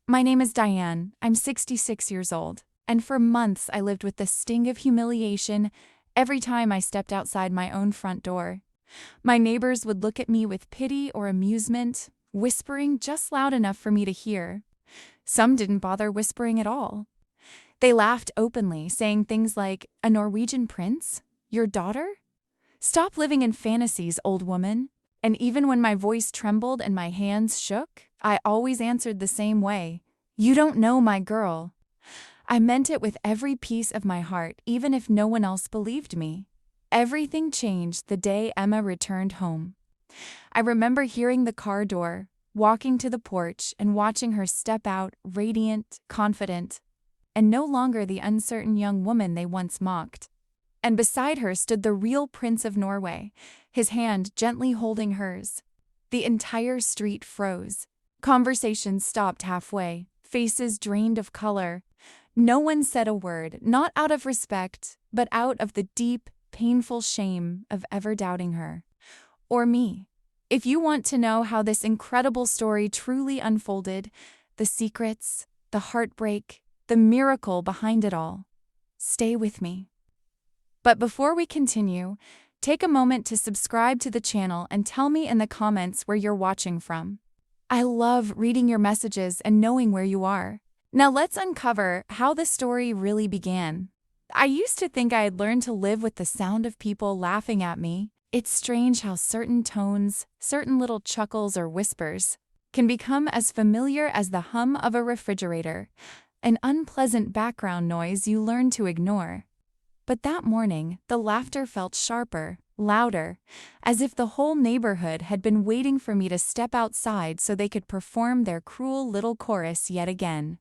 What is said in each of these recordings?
My name is Diane. I'm 66 years old, and for months I lived with the sting of humiliation every time I stepped outside my own front door. My neighbors would look at me with pity or amusement, whispering just loud enough for me to hear. Some didn't bother whispering at all. They laughed openly, saying things like, "A Norwegian prince? Your daughter? Stop living in fantasies, old woman." And even when my voice trembled and my hands shook, I always answered the same way. "You don't know my girl." I meant it with every piece of my heart, even if no one else believed me. Everything changed the day Emma returned home. I remember hearing the car door, walking to the porch, and watching her step out, radiant, confident, and no longer the uncertain young woman they once mocked. And beside her stood the real Prince of Norway, his hand gently holding hers. The entire street froze. Conversations stopped halfway, faces drained of color. No one said a word, not out of respect, but out of the deep, painful shame of ever doubting her. Or me. If you want to know how this incredible story truly unfolded, the secrets, the heartbreak, the miracle behind it all, stay with me. But before we continue, take a moment to subscribe to the channel and tell me in the comments where you're watching from. I love reading your messages and knowing where you are. Now let's uncover how the story really began. I used to think I had learned to live with the sound of people laughing at me. It's strange how certain tones, certain little chuckles or whispers, can become as familiar as the hum of a refrigerator, an unpleasant background noise you learn to ignore. But that morning, the laughter felt sharper, louder, as if the whole neighborhood had been waiting for me to step outside so they could perform their cruel little chorus yet again.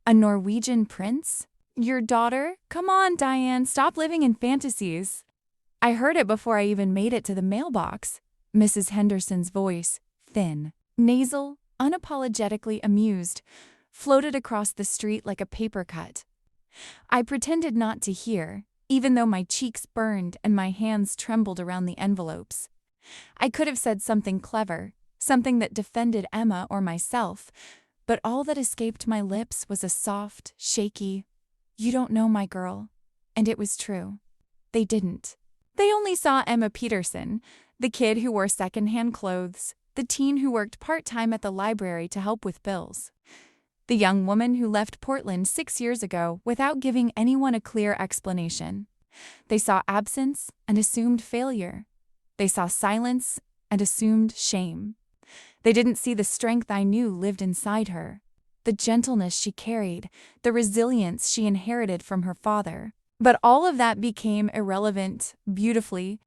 "A Norwegian prince? Your daughter? Come on, Diane, stop living in fantasies." I heard it before I even made it to the mailbox. Mrs. Henderson's voice, thin, nasal, unapologetically amused, floated across the street like a paper cut. I pretended not to hear, even though my cheeks burned and my hands trembled around the envelopes. I could have said something clever, something that defended Emma or myself, but all that escaped my lips was a soft, shaky, "You don't know my girl." And it was true. They didn't. They only saw Emma Peterson, the kid who wore secondhand clothes, the teen who worked part-time at the library to help with bills, the young woman who left Portland 6 years ago without giving anyone a clear explanation. They saw absence and assumed failure. They saw silence and assumed shame. They didn't see the strength I knew lived inside her, the gentleness she carried, the resilience she inherited from her father. But all of that became irrelevant, beautifully,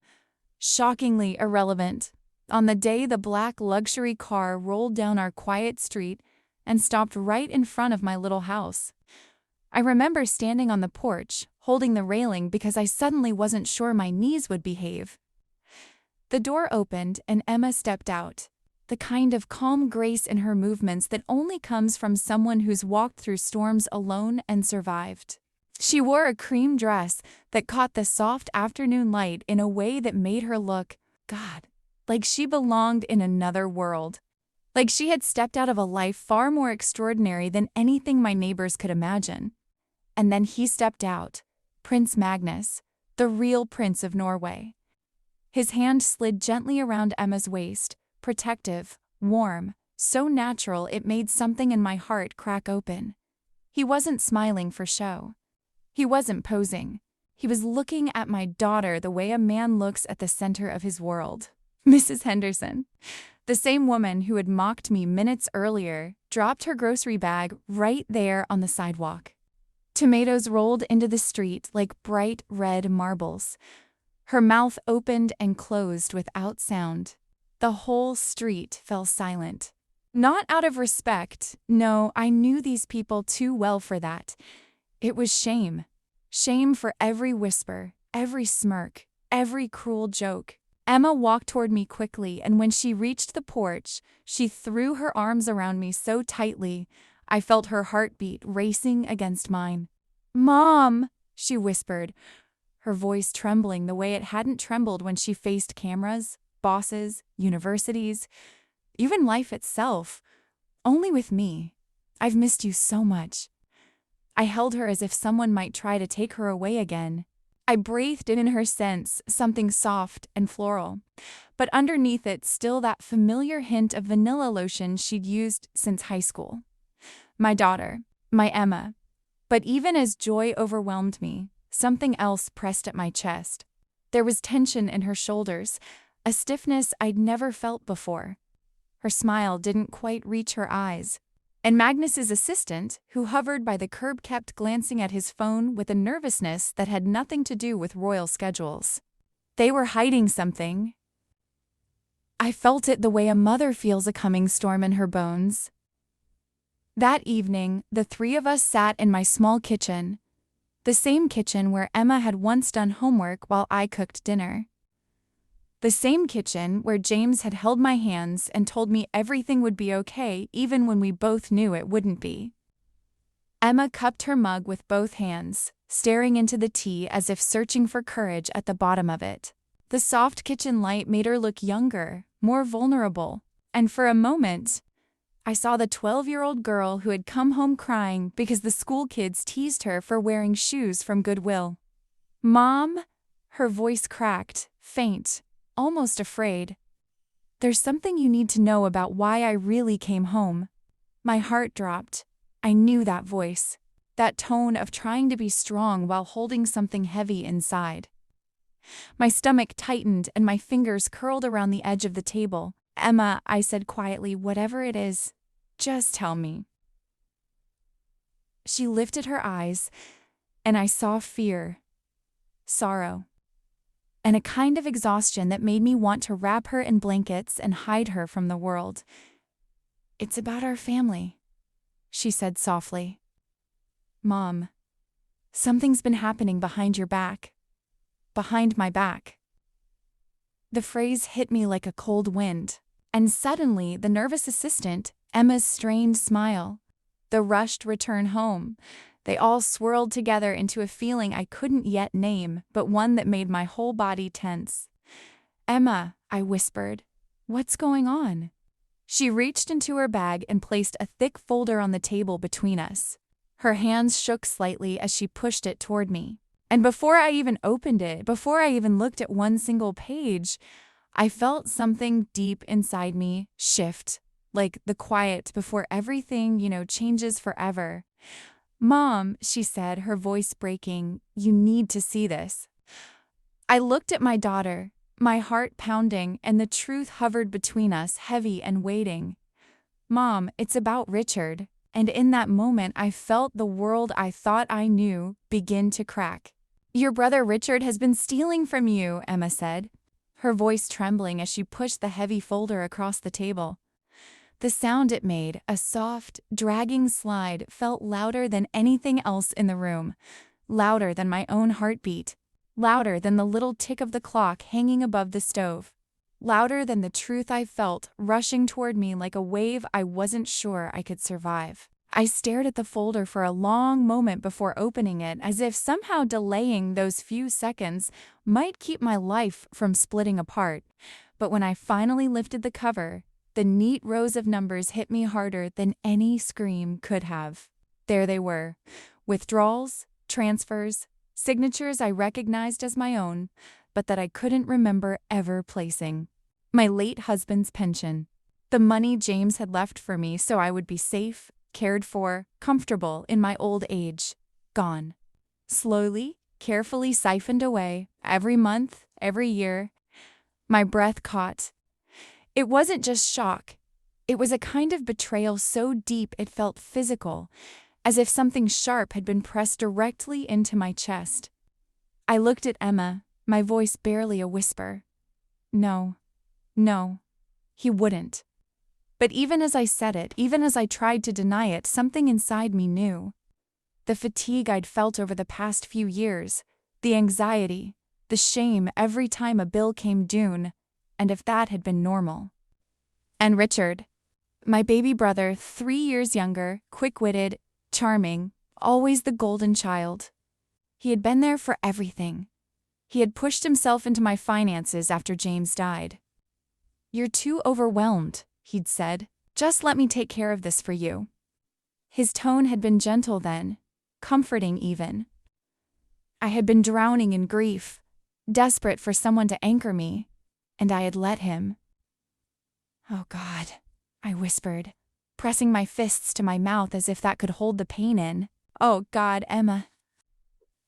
shockingly irrelevant, on the day the black luxury car rolled down our quiet street and stopped right in front of my little house. I remember standing on the porch, holding the railing because I suddenly wasn't sure my knees would behave. The door opened and Emma stepped out, the kind of calm grace in her movements that only comes from someone who's walked through storms alone and survived. She wore a cream dress that caught the soft afternoon light in a way that made her look, God, like she belonged in another world. Like she had stepped out of a life far more extraordinary than anything my neighbors could imagine. And then he stepped out, Prince Magnus, the real Prince of Norway. His hand slid gently around Emma's waist, protective, warm, so natural it made something in my heart crack open. He wasn't smiling for show. He wasn't posing. He was looking at my daughter the way a man looks at the center of his world. Mrs. Henderson, the same woman who had mocked me minutes earlier, dropped her grocery bag right there on the sidewalk. Tomatoes rolled into the street like bright red marbles. Her mouth opened and closed without sound. The whole street fell silent. Not out of respect. No, I knew these people too well for that. It was shame. Shame for every whisper, every smirk, every cruel joke. Emma walked toward me quickly, and when she reached the porch, she threw her arms around me so tightly, I felt her heartbeat racing against mine. "Mom," she whispered, her voice trembling the way it hadn't trembled when she faced cameras, bosses, universities, even life itself. Only with me. I've missed you so much." I held her as if someone might try to take her away again. I breathed in her scents, something soft and floral, but underneath it still that familiar hint of vanilla lotion she'd used since high school. My daughter, my Emma. But even as joy overwhelmed me, something else pressed at my chest. There was tension in her shoulders, a stiffness I'd never felt before. Her smile didn't quite reach her eyes. And Magnus's assistant, who hovered by the curb, kept glancing at his phone with a nervousness that had nothing to do with royal schedules. They were hiding something. I felt it the way a mother feels a coming storm in her bones. That evening, the three of us sat in my small kitchen, the same kitchen where Emma had once done homework while I cooked dinner. The same kitchen where James had held my hands and told me everything would be okay even when we both knew it wouldn't be. Emma cupped her mug with both hands, staring into the tea as if searching for courage at the bottom of it. The soft kitchen light made her look younger, more vulnerable, and for a moment, I saw the 12-year-old girl who had come home crying because the school kids teased her for wearing shoes from Goodwill. "Mom?" Her voice cracked, faint, almost afraid. "There's something you need to know about why I really came home." My heart dropped. I knew that voice, that tone of trying to be strong while holding something heavy inside. My stomach tightened and my fingers curled around the edge of the table. "Emma," I said quietly, "whatever it is, just tell me." She lifted her eyes, and I saw fear, sorrow, and a kind of exhaustion that made me want to wrap her in blankets and hide her from the world. "It's about our family," she said softly. "Mom, something's been happening behind your back. Behind my back." The phrase hit me like a cold wind, and suddenly the nervous assistant, Emma's strained smile, the rushed return home, they all swirled together into a feeling I couldn't yet name, but one that made my whole body tense. "Emma," I whispered, "what's going on?" She reached into her bag and placed a thick folder on the table between us. Her hands shook slightly as she pushed it toward me. And before I even opened it, before I even looked at one single page, I felt something deep inside me shift, like the quiet before everything, changes forever. "Mom," she said, her voice breaking, "you need to see this." I looked at my daughter, my heart pounding, and the truth hovered between us, heavy and waiting. "Mom, it's about Richard." And in that moment, I felt the world I thought I knew begin to crack. "Your brother Richard has been stealing from you," Emma said, her voice trembling as she pushed the heavy folder across the table. The sound it made, a soft, dragging slide, felt louder than anything else in the room, louder than my own heartbeat, louder than the little tick of the clock hanging above the stove, louder than the truth I felt rushing toward me like a wave I wasn't sure I could survive. I stared at the folder for a long moment before opening it, as if somehow delaying those few seconds might keep my life from splitting apart. But when I finally lifted the cover, the neat rows of numbers hit me harder than any scream could have. There they were, withdrawals, transfers, signatures I recognized as my own, but that I couldn't remember ever placing. My late husband's pension. The money James had left for me so I would be safe, cared for, comfortable in my old age. Gone. Slowly, carefully siphoned away, every month, every year. My breath caught. It wasn't just shock. It was a kind of betrayal so deep it felt physical, as if something sharp had been pressed directly into my chest. I looked at Emma, my voice barely a whisper. No, he wouldn't. But even as I said it, even as I tried to deny it, something inside me knew. The fatigue I'd felt over the past few years, the anxiety, the shame every time a bill came due, and if that had been normal. And Richard, my baby brother, 3 years younger, quick-witted, charming, always the golden child. He had been there for everything. He had pushed himself into my finances after James died. "You're too overwhelmed," he'd said. "Just let me take care of this for you." His tone had been gentle then, comforting even. I had been drowning in grief, desperate for someone to anchor me, and I had let him. "Oh God," I whispered, pressing my fists to my mouth as if that could hold the pain in. "Oh God, Emma."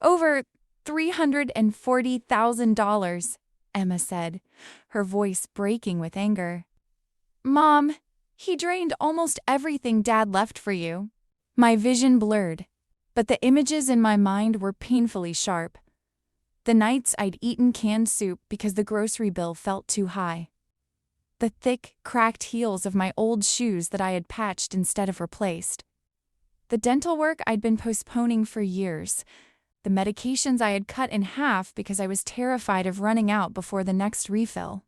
"Over $340,000, Emma said, her voice breaking with anger. "Mom, he drained almost everything Dad left for you." My vision blurred, but the images in my mind were painfully sharp. The nights I'd eaten canned soup because the grocery bill felt too high. The thick, cracked heels of my old shoes that I had patched instead of replaced. The dental work I'd been postponing for years. The medications I had cut in half because I was terrified of running out before the next refill.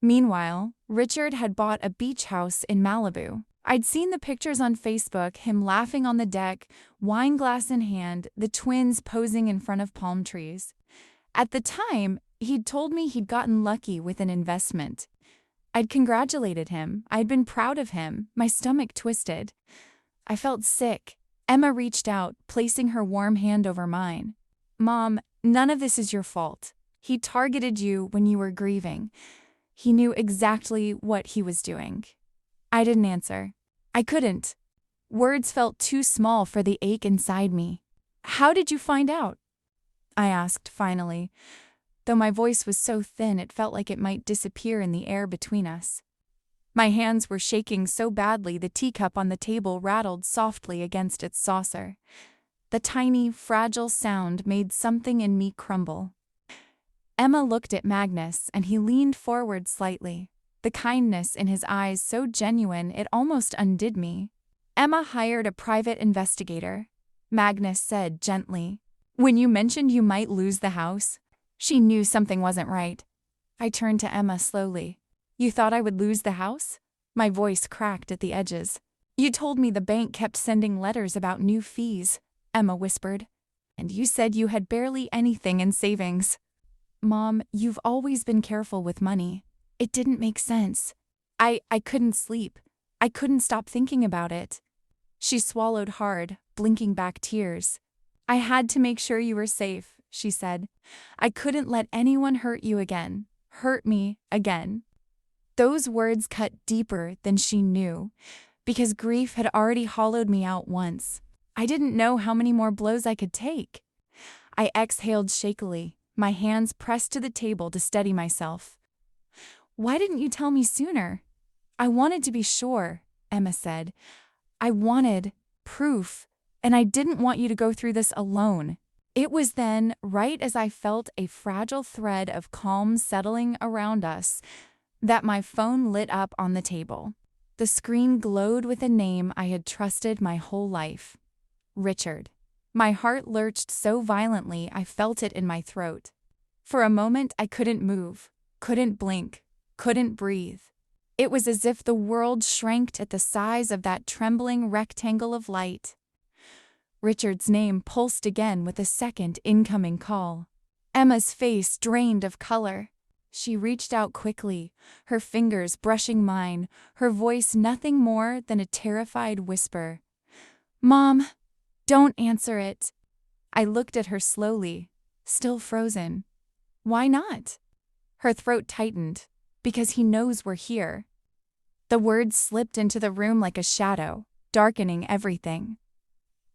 Meanwhile, Richard had bought a beach house in Malibu. I'd seen the pictures on Facebook, him laughing on the deck, wine glass in hand, the twins posing in front of palm trees. At the time, he'd told me he'd gotten lucky with an investment. I'd congratulated him. I'd been proud of him. My stomach twisted. I felt sick. Emma reached out, placing her warm hand over mine. "Mom, none of this is your fault. He targeted you when you were grieving. He knew exactly what he was doing." I didn't answer. I couldn't. Words felt too small for the ache inside me. "How did you find out?" I asked finally, though my voice was so thin it felt like it might disappear in the air between us. My hands were shaking so badly the teacup on the table rattled softly against its saucer. The tiny, fragile sound made something in me crumble. Emma looked at Magnus, and he leaned forward slightly, the kindness in his eyes so genuine it almost undid me. "Emma hired a private investigator," Magnus said gently. "When you mentioned you might lose the house, she knew something wasn't right." I turned to Emma slowly. "You thought I would lose the house?" My voice cracked at the edges. "You told me the bank kept sending letters about new fees," Emma whispered. "And you said you had barely anything in savings." "Mom, you've always been careful with money. It didn't make sense. I couldn't sleep. I couldn't stop thinking about it." She swallowed hard, blinking back tears. "I had to make sure you were safe," she said. "I couldn't let anyone hurt you again. Hurt me again." Those words cut deeper than she knew, because grief had already hollowed me out once. I didn't know how many more blows I could take. I exhaled shakily, my hands pressed to the table to steady myself. "Why didn't you tell me sooner?" "I wanted to be sure," Emma said. "I wanted proof, and I didn't want you to go through this alone." It was then, right as I felt a fragile thread of calm settling around us, that my phone lit up on the table. The screen glowed with a name I had trusted my whole life. Richard. My heart lurched so violently I felt it in my throat. For a moment I couldn't move, couldn't blink, couldn't breathe. It was as if the world shrank at the size of that trembling rectangle of light. Richard's name pulsed again with a second incoming call. Emma's face drained of color. She reached out quickly, her fingers brushing mine, her voice nothing more than a terrified whisper. "Mom, don't answer it." I looked at her slowly, still frozen. "Why not?" Her throat tightened. "Because he knows we're here." The words slipped into the room like a shadow, darkening everything.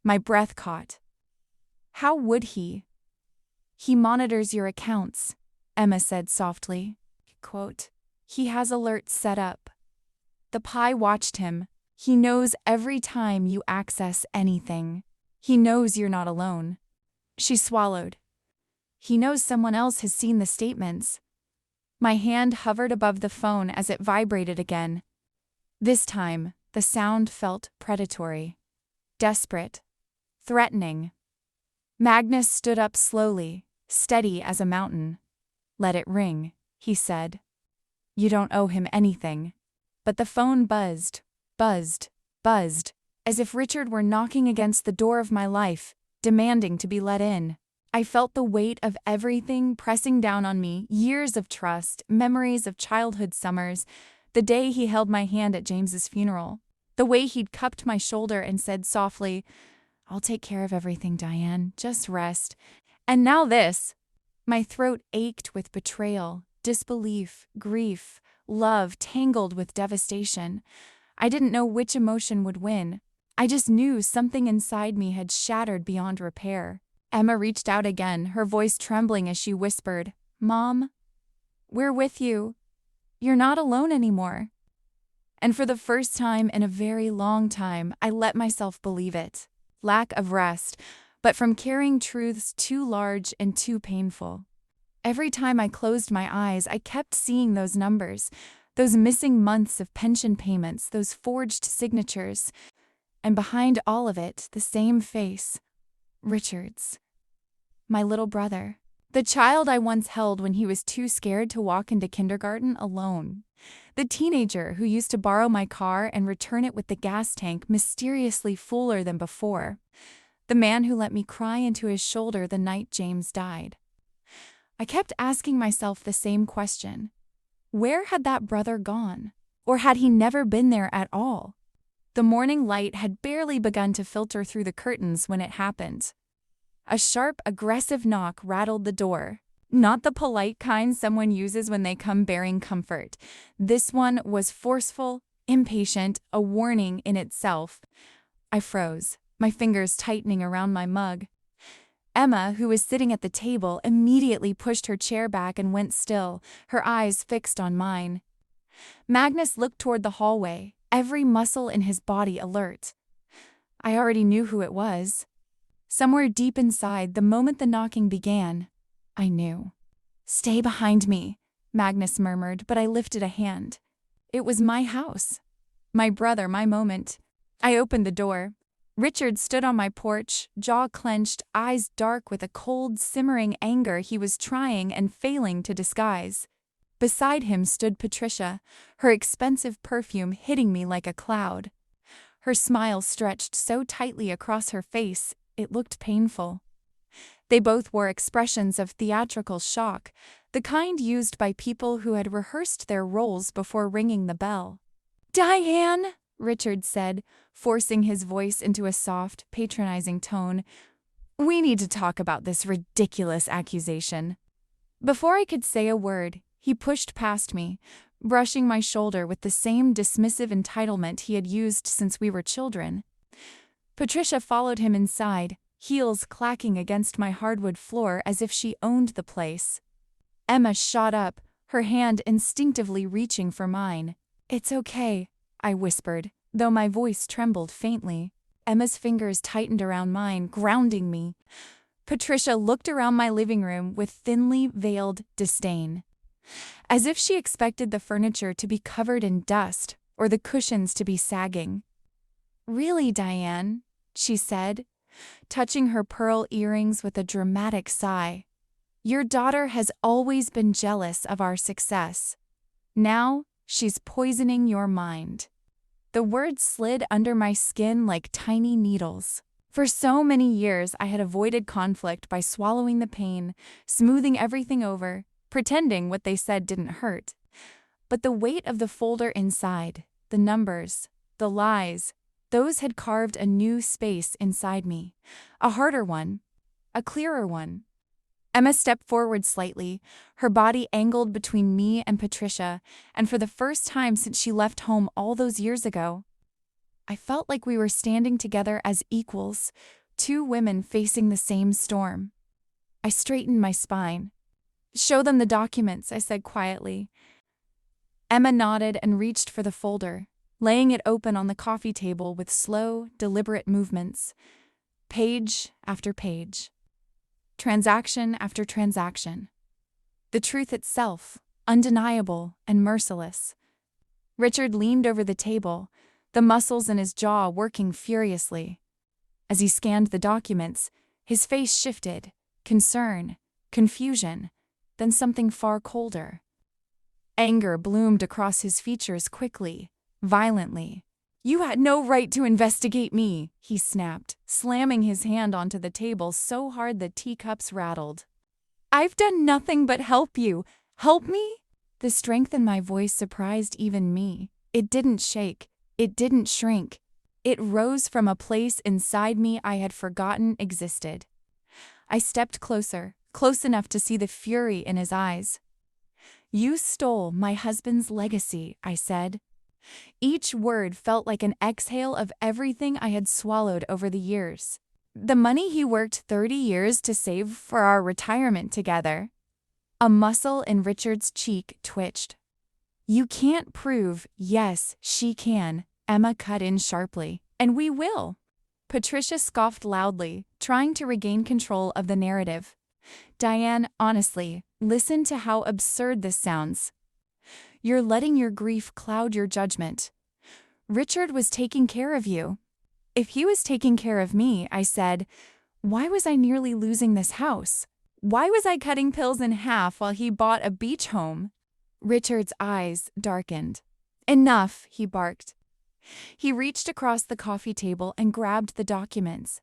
My breath caught. "How would he?" "He monitors your accounts," Emma said softly. Quote, "He has alerts set up. The Pi watched him. He knows every time you access anything. He knows you're not alone." She swallowed. "He knows someone else has seen the statements." My hand hovered above the phone as it vibrated again. This time, the sound felt predatory, desperate, threatening. Magnus stood up slowly, steady as a mountain. "Let it ring," he said. "You don't owe him anything." But the phone buzzed, buzzed, buzzed, as if Richard were knocking against the door of my life, demanding to be let in. I felt the weight of everything pressing down on me, years of trust, memories of childhood summers, the day he held my hand at James's funeral. The way he'd cupped my shoulder and said softly, "I'll take care of everything, Diane. Just rest." And now this. My throat ached with betrayal, disbelief, grief, love tangled with devastation. I didn't know which emotion would win. I just knew something inside me had shattered beyond repair. Emma reached out again, her voice trembling as she whispered, "Mom, we're with you. You're not alone anymore." And for the first time in a very long time, I let myself believe it. Lack of rest, but from carrying truths too large and too painful. Every time I closed my eyes, I kept seeing those numbers, those missing months of pension payments, those forged signatures. And behind all of it, the same face, Richard's. My little brother. The child I once held when he was too scared to walk into kindergarten alone. The teenager who used to borrow my car and return it with the gas tank mysteriously fuller than before. The man who let me cry into his shoulder the night James died. I kept asking myself the same question. Where had that brother gone? Or had he never been there at all? The morning light had barely begun to filter through the curtains when it happened. A sharp, aggressive knock rattled the door. Not the polite kind someone uses when they come bearing comfort. This one was forceful, impatient, a warning in itself. I froze, my fingers tightening around my mug. Emma, who was sitting at the table, immediately pushed her chair back and went still, her eyes fixed on mine. Magnus looked toward the hallway, every muscle in his body alert. I already knew who it was. Somewhere deep inside, the moment the knocking began, I knew. "Stay behind me," Magnus murmured, but I lifted a hand. It was my house. My brother, my moment. I opened the door. Richard stood on my porch, jaw clenched, eyes dark with a cold, simmering anger he was trying and failing to disguise. Beside him stood Patricia, her expensive perfume hitting me like a cloud. Her smile stretched so tightly across her face, it looked painful. They both wore expressions of theatrical shock, the kind used by people who had rehearsed their roles before ringing the bell. "Diane," Richard said, forcing his voice into a soft, patronizing tone, "we need to talk about this ridiculous accusation." Before I could say a word, he pushed past me, brushing my shoulder with the same dismissive entitlement he had used since we were children. Patricia followed him inside, heels clacking against my hardwood floor as if she owned the place. Emma shot up, her hand instinctively reaching for mine. "It's okay," I whispered, though my voice trembled faintly. Emma's fingers tightened around mine, grounding me. Patricia looked around my living room with thinly veiled disdain, as if she expected the furniture to be covered in dust or the cushions to be sagging. "Really, Diane," she said, touching her pearl earrings with a dramatic sigh. "Your daughter has always been jealous of our success. Now she's poisoning your mind." The words slid under my skin like tiny needles. For so many years, I had avoided conflict by swallowing the pain, smoothing everything over, pretending what they said didn't hurt. But the weight of the folder inside, the numbers, the lies, those had carved a new space inside me. A harder one, a clearer one. Emma stepped forward slightly, her body angled between me and Patricia, and for the first time since she left home all those years ago, I felt like we were standing together as equals, two women facing the same storm. I straightened my spine. "Show them the documents," I said quietly. Emma nodded and reached for the folder, laying it open on the coffee table with slow, deliberate movements. Page after page. Transaction after transaction. The truth itself, undeniable and merciless. Richard leaned over the table, the muscles in his jaw working furiously. As he scanned the documents, his face shifted, concern, confusion, then something far colder. Anger bloomed across his features quickly, violently. "You had no right to investigate me," he snapped, slamming his hand onto the table so hard the teacups rattled. "I've done nothing but help you. Help me?" The strength in my voice surprised even me. It didn't shake. It didn't shrink. It rose from a place inside me I had forgotten existed. I stepped closer, close enough to see the fury in his eyes. "You stole my husband's legacy," I said. Each word felt like an exhale of everything I had swallowed over the years. "The money he worked 30 years to save for our retirement together." A muscle in Richard's cheek twitched. "You can't prove, yes, she can," Emma cut in sharply. "And we will." Patricia scoffed loudly, trying to regain control of the narrative. "Diane, honestly, listen to how absurd this sounds. You're letting your grief cloud your judgment. Richard was taking care of you." "If he was taking care of me," I said, "why was I nearly losing this house? Why was I cutting pills in half while he bought a beach home?" Richard's eyes darkened. "Enough," he barked. He reached across the coffee table and grabbed the documents.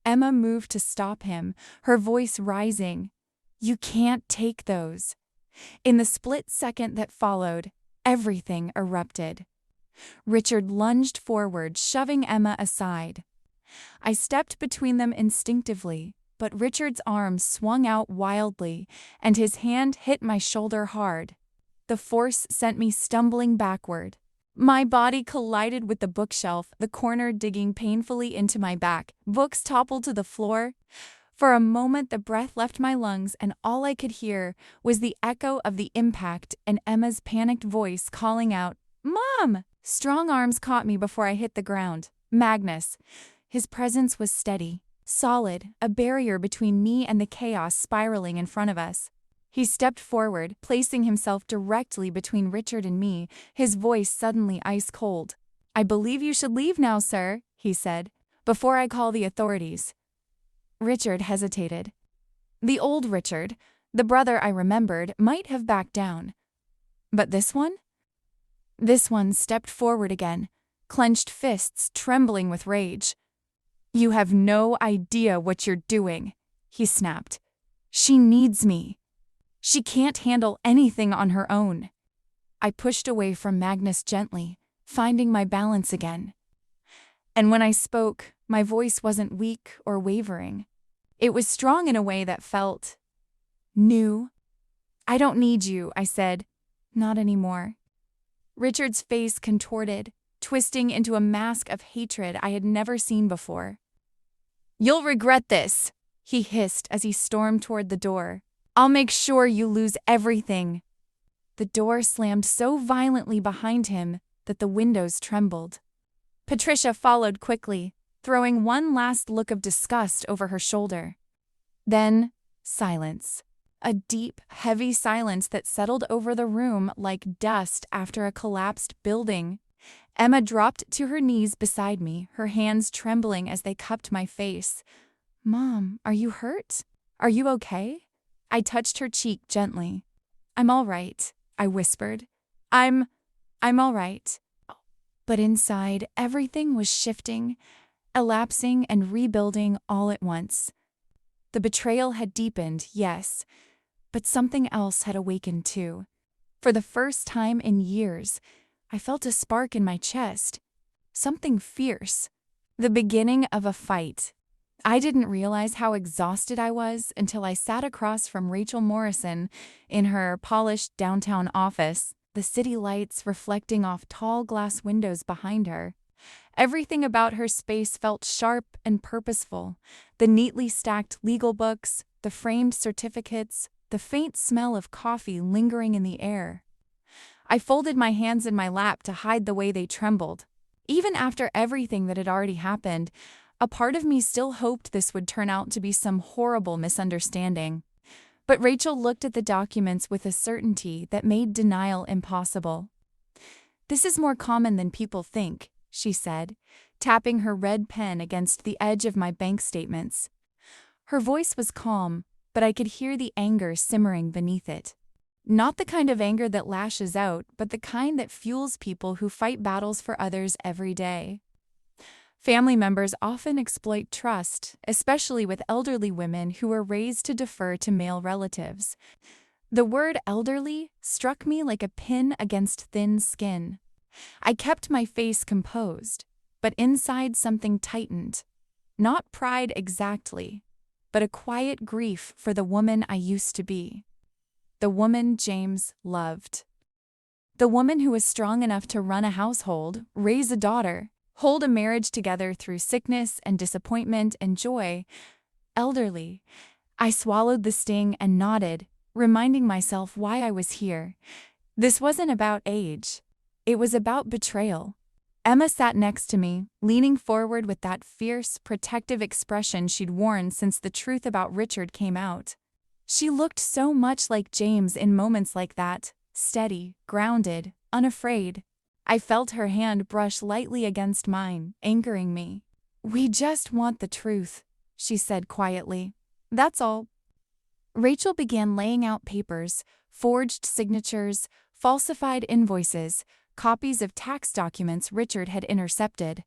Emma moved to stop him, her voice rising. "You can't take those." In the split second that followed, everything erupted. Richard lunged forward, shoving Emma aside. I stepped between them instinctively, but Richard's arm swung out wildly, and his hand hit my shoulder hard. The force sent me stumbling backward. My body collided with the bookshelf, the corner digging painfully into my back. Books toppled to the floor. For a moment the breath left my lungs, and all I could hear was the echo of the impact and Emma's panicked voice calling out, "Mom!" Strong arms caught me before I hit the ground. Magnus. His presence was steady, solid, a barrier between me and the chaos spiraling in front of us. He stepped forward, placing himself directly between Richard and me, his voice suddenly ice-cold. "I believe you should leave now, sir," he said, "before I call the authorities." Richard hesitated. The old Richard, the brother I remembered, might have backed down. But this one? This one stepped forward again, clenched fists trembling with rage. "You have no idea what you're doing," he snapped. "She needs me. She can't handle anything on her own." I pushed away from Magnus gently, finding my balance again. And when I spoke, my voice wasn't weak or wavering. It was strong in a way that felt new. "I don't need you," I said. "Not anymore." Richard's face contorted, twisting into a mask of hatred I had never seen before. "You'll regret this," he hissed as he stormed toward the door. "I'll make sure you lose everything." The door slammed so violently behind him that the windows trembled. Patricia followed quickly, throwing one last look of disgust over her shoulder. Then, silence. A deep, heavy silence that settled over the room like dust after a collapsed building. Emma dropped to her knees beside me, her hands trembling as they cupped my face. "Mom, are you hurt? Are you okay?" I touched her cheek gently. "I'm all right," I whispered. I'm all right." But inside, everything was shifting, elapsing and rebuilding all at once. The betrayal had deepened, yes, but something else had awakened too. For the first time in years, I felt a spark in my chest. Something fierce. The beginning of a fight. I didn't realize how exhausted I was until I sat across from Rachel Morrison in her polished downtown office, the city lights reflecting off tall glass windows behind her. Everything about her space felt sharp and purposeful. The neatly stacked legal books, the framed certificates, the faint smell of coffee lingering in the air. I folded my hands in my lap to hide the way they trembled. Even after everything that had already happened, a part of me still hoped this would turn out to be some horrible misunderstanding. But Rachel looked at the documents with a certainty that made denial impossible. "This is more common than people think," she said, tapping her red pen against the edge of my bank statements. Her voice was calm, but I could hear the anger simmering beneath it. Not the kind of anger that lashes out, but the kind that fuels people who fight battles for others every day. Family members often exploit trust, especially with elderly women who were raised to defer to male relatives. The word elderly struck me like a pin against thin skin. I kept my face composed, but inside something tightened. Not pride exactly, but a quiet grief for the woman I used to be. The woman James loved. The woman who was strong enough to run a household, raise a daughter, hold a marriage together through sickness and disappointment and joy. Elderly. I swallowed the sting and nodded, reminding myself why I was here. This wasn't about age. It was about betrayal. Emma sat next to me, leaning forward with that fierce, protective expression she'd worn since the truth about Richard came out. She looked so much like James in moments like that, steady, grounded, unafraid. I felt her hand brush lightly against mine, anchoring me. "We just want the truth," she said quietly. "That's all." Rachel began laying out papers, forged signatures, falsified invoices, copies of tax documents Richard had intercepted.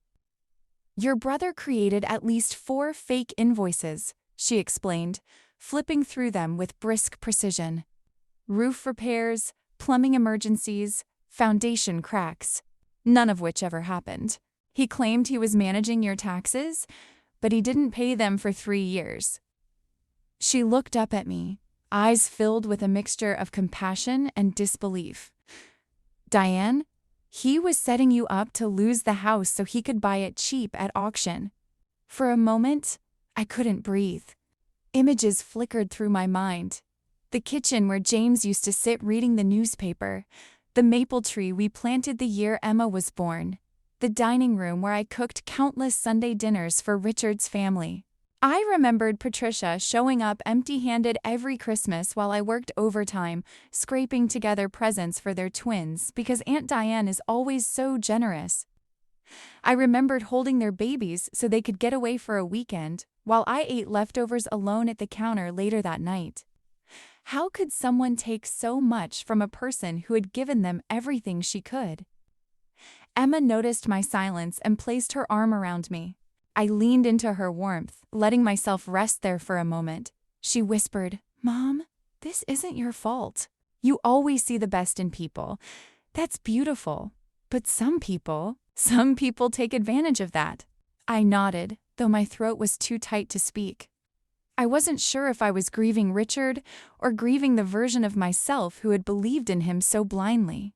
"Your brother created at least 4 fake invoices," she explained, flipping through them with brisk precision. "Roof repairs, plumbing emergencies, foundation cracks, none of which ever happened. He claimed he was managing your taxes, but he didn't pay them for 3 years." She looked up at me, eyes filled with a mixture of compassion and disbelief. "Diane, he was setting you up to lose the house so he could buy it cheap at auction." For a moment, I couldn't breathe. Images flickered through my mind. The kitchen where James used to sit reading the newspaper, the maple tree we planted the year Emma was born, the dining room where I cooked countless Sunday dinners for Richard's family. I remembered Patricia showing up empty-handed every Christmas while I worked overtime, scraping together presents for their twins because Aunt Diane is always so generous. I remembered holding their babies so they could get away for a weekend, while I ate leftovers alone at the counter later that night. How could someone take so much from a person who had given them everything she could? Emma noticed my silence and placed her arm around me. I leaned into her warmth, letting myself rest there for a moment. She whispered, "Mom, this isn't your fault. You always see the best in people. That's beautiful. But some people take advantage of that." I nodded, though my throat was too tight to speak. I wasn't sure if I was grieving Richard or grieving the version of myself who had believed in him so blindly.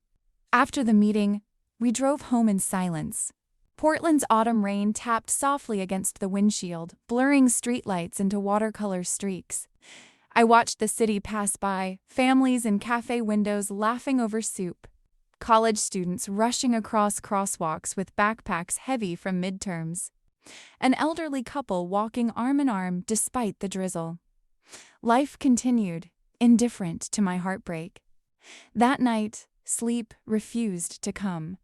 After the meeting, we drove home in silence. Portland's autumn rain tapped softly against the windshield, blurring streetlights into watercolor streaks. I watched the city pass by, families in cafe windows laughing over soup, college students rushing across crosswalks with backpacks heavy from midterms, an elderly couple walking arm in arm despite the drizzle. Life continued, indifferent to my heartbreak. That night, sleep refused to come.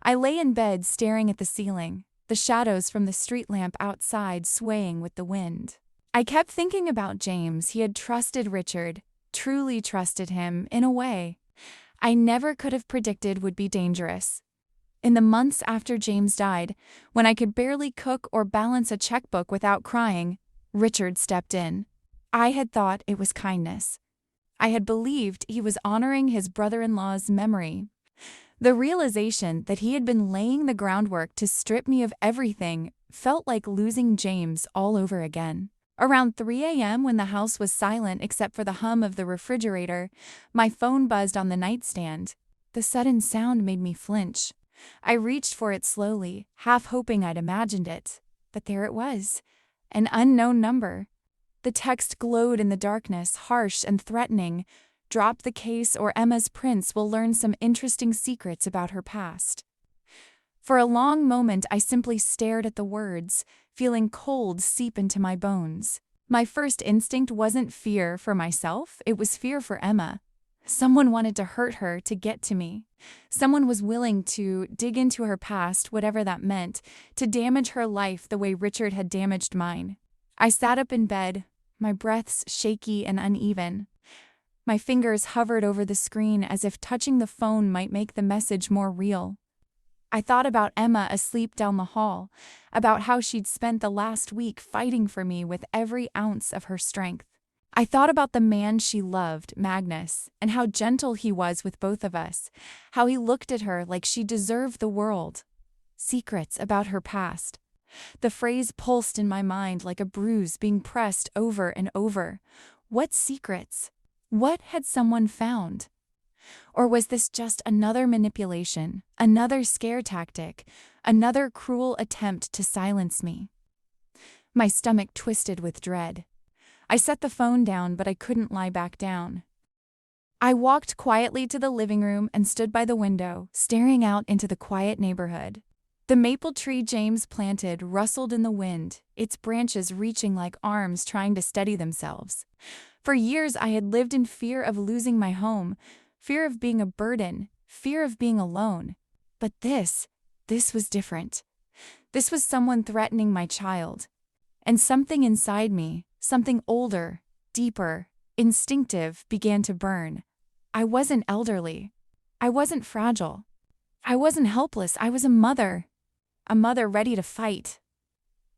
I lay in bed staring at the ceiling, the shadows from the street lamp outside swaying with the wind. I kept thinking about James. He had trusted Richard, truly trusted him, in a way I never could have predicted would be dangerous. In the months after James died, when I could barely cook or balance a checkbook without crying, Richard stepped in. I had thought it was kindness. I had believed he was honoring his brother-in-law's memory. The realization that he had been laying the groundwork to strip me of everything felt like losing James all over again. Around 3 a.m., when the house was silent except for the hum of the refrigerator, my phone buzzed on the nightstand. The sudden sound made me flinch. I reached for it slowly, half hoping I'd imagined it. But there it was, an unknown number. The text glowed in the darkness, harsh and threatening. "Drop the case or Emma's prince will learn some interesting secrets about her past." For a long moment I simply stared at the words, feeling cold seep into my bones. My first instinct wasn't fear for myself, it was fear for Emma. Someone wanted to hurt her to get to me. Someone was willing to dig into her past, whatever that meant, to damage her life the way Richard had damaged mine. I sat up in bed, my breaths shaky and uneven. My fingers hovered over the screen as if touching the phone might make the message more real. I thought about Emma asleep down the hall, about how she'd spent the last week fighting for me with every ounce of her strength. I thought about the man she loved, Magnus, and how gentle he was with both of us, how he looked at her like she deserved the world. Secrets about her past. The phrase pulsed in my mind like a bruise being pressed over and over. What secrets? What had someone found? Or was this just another manipulation, another scare tactic, another cruel attempt to silence me? My stomach twisted with dread. I set the phone down, but I couldn't lie back down. I walked quietly to the living room and stood by the window, staring out into the quiet neighborhood. The maple tree James planted rustled in the wind, its branches reaching like arms trying to steady themselves. For years I had lived in fear of losing my home, fear of being a burden, fear of being alone. But this was different. This was someone threatening my child. And something inside me, something older, deeper, instinctive, began to burn. I wasn't elderly. I wasn't fragile. I wasn't helpless. I was a mother ready to fight.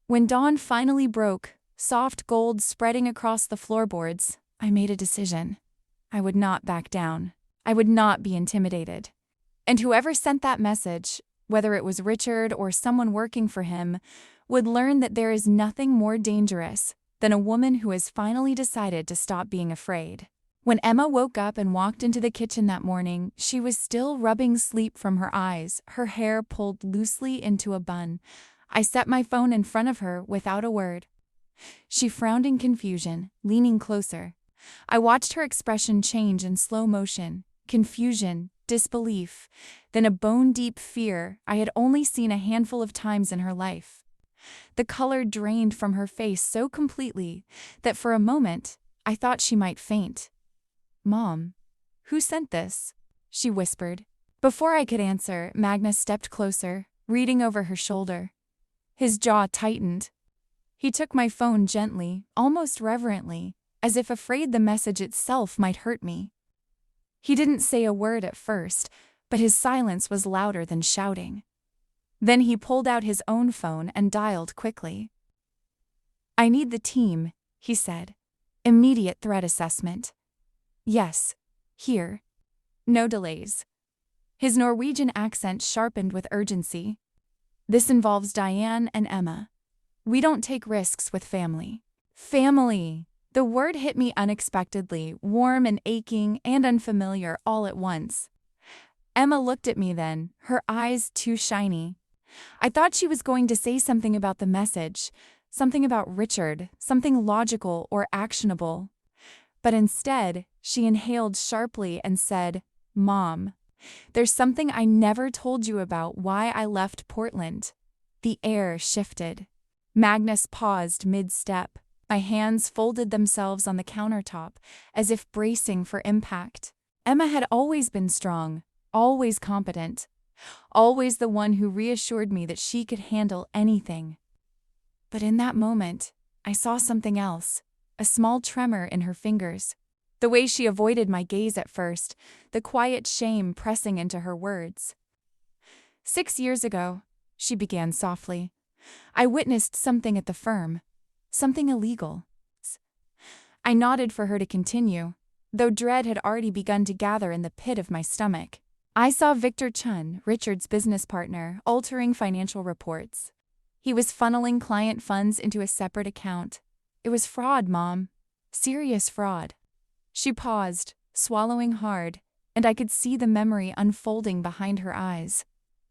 When dawn finally broke, soft gold spreading across the floorboards, I made a decision. I would not back down. I would not be intimidated. And whoever sent that message, whether it was Richard or someone working for him, would learn that there is nothing more dangerous than a woman who has finally decided to stop being afraid. When Emma woke up and walked into the kitchen that morning, she was still rubbing sleep from her eyes, her hair pulled loosely into a bun. I set my phone in front of her without a word. She frowned in confusion, leaning closer. I watched her expression change in slow motion, confusion, disbelief, then a bone-deep fear I had only seen a handful of times in her life. The color drained from her face so completely that for a moment I thought she might faint. "Mom, who sent this?" she whispered. Before I could answer, Magnus stepped closer, reading over her shoulder. His jaw tightened. He took my phone gently, almost reverently, as if afraid the message itself might hurt me. He didn't say a word at first, but his silence was louder than shouting. Then he pulled out his own phone and dialed quickly. "I need the team," he said. "Immediate threat assessment." "Yes, here. No delays." His Norwegian accent sharpened with urgency. "This involves Diane and Emma. We don't take risks with family." Family! The word hit me unexpectedly, warm and aching and unfamiliar all at once. Emma looked at me then, her eyes too shiny. I thought she was going to say something about the message, something about Richard, something logical or actionable. But instead, she inhaled sharply and said, "Mom, there's something I never told you about why I left Portland." The air shifted. Magnus paused mid-step. My hands folded themselves on the countertop, as if bracing for impact. Emma had always been strong, always competent, always the one who reassured me that she could handle anything. But in that moment, I saw something else, a small tremor in her fingers. The way she avoided my gaze at first, the quiet shame pressing into her words. "6 years ago," she began softly, "I witnessed something at the firm. Something illegal." I nodded for her to continue, though dread had already begun to gather in the pit of my stomach. "I saw Victor Chun, Richard's business partner, altering financial reports. He was funneling client funds into a separate account. It was fraud, Mom. Serious fraud." She paused, swallowing hard, and I could see the memory unfolding behind her eyes.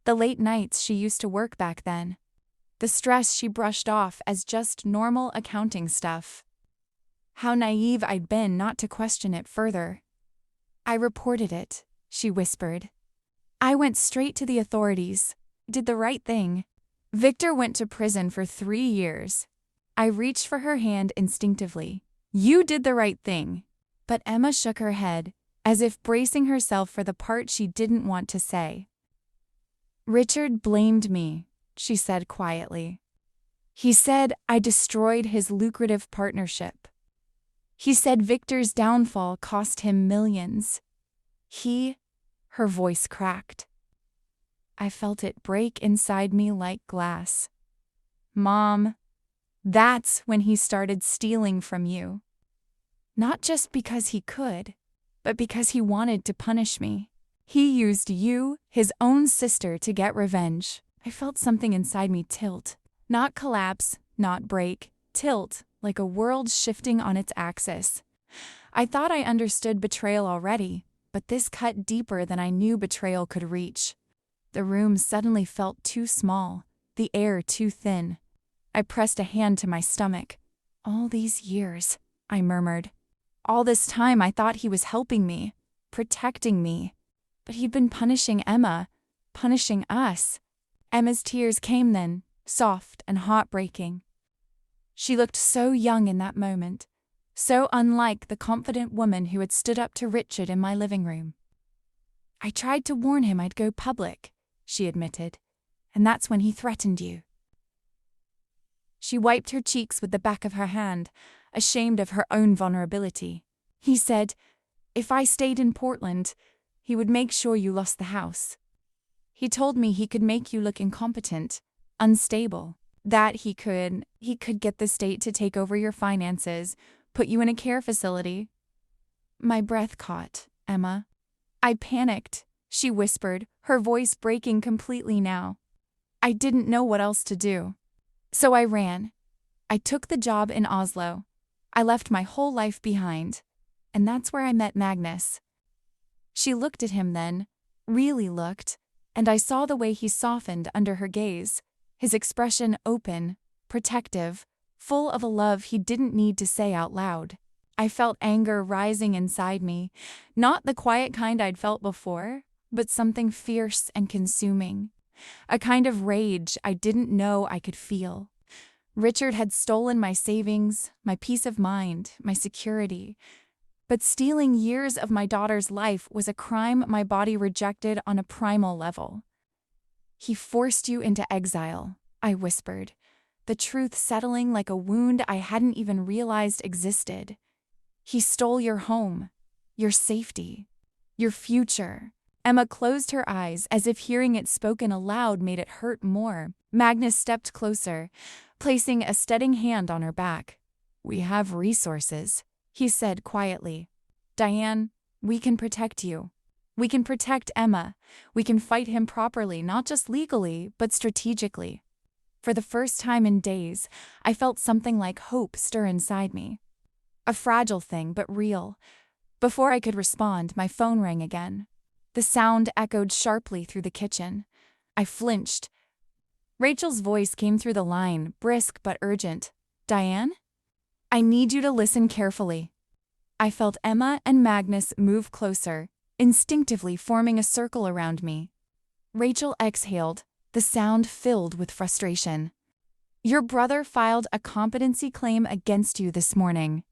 The late nights she used to work back then. The stress she brushed off as just normal accounting stuff. How naive I'd been not to question it further. "I reported it," she whispered. "I went straight to the authorities. Did the right thing. Victor went to prison for 3 years. I reached for her hand instinctively. "You did the right thing." But Emma shook her head, as if bracing herself for the part she didn't want to say. "Richard blamed me," she said quietly. "He said I destroyed his lucrative partnership. He said Victor's downfall cost him millions. Her voice cracked. I felt it break inside me like glass. "Mom, that's when he started stealing from you." Not just because he could, but because he wanted to punish me. He used you, his own sister, to get revenge. I felt something inside me tilt. Not collapse, not break. Tilt, like a world shifting on its axis. I thought I understood betrayal already, but this cut deeper than I knew betrayal could reach. The room suddenly felt too small, the air too thin. I pressed a hand to my stomach. All these years, I murmured. All this time I thought he was helping me, protecting me. But he'd been punishing Emma, punishing us. Emma's tears came then, soft and heartbreaking. She looked so young in that moment, so unlike the confident woman who had stood up to Richard in my living room. I tried to warn him I'd go public, she admitted, and that's when he threatened you. She wiped her cheeks with the back of her hand, ashamed of her own vulnerability. He said, if I stayed in Portland, he would make sure you lost the house. He told me he could make you look incompetent, unstable, that he could get the state to take over your finances, put you in a care facility. My breath caught, Emma. I panicked, she whispered, her voice breaking completely now. I didn't know what else to do. So I ran. I took the job in Oslo. I left my whole life behind. And that's where I met Magnus. She looked at him then, really looked, and I saw the way he softened under her gaze, his expression open, protective, full of a love he didn't need to say out loud. I felt anger rising inside me, not the quiet kind I'd felt before, but something fierce and consuming. A kind of rage I didn't know I could feel. Richard had stolen my savings, my peace of mind, my security. But stealing years of my daughter's life was a crime my body rejected on a primal level. He forced you into exile, I whispered, the truth settling like a wound I hadn't even realized existed. He stole your home, your safety, your future. Emma closed her eyes as if hearing it spoken aloud made it hurt more. Magnus stepped closer, placing a steadying hand on her back. We have resources, he said quietly. Diane, we can protect you. We can protect Emma. We can fight him properly, not just legally, but strategically. For the first time in days, I felt something like hope stir inside me. A fragile thing, but real. Before I could respond, my phone rang again. The sound echoed sharply through the kitchen. I flinched. Rachel's voice came through the line, brisk but urgent. Diane? I need you to listen carefully. I felt Emma and Magnus move closer, instinctively forming a circle around me. Rachel exhaled, the sound filled with frustration. Your brother filed a competency claim against you this morning.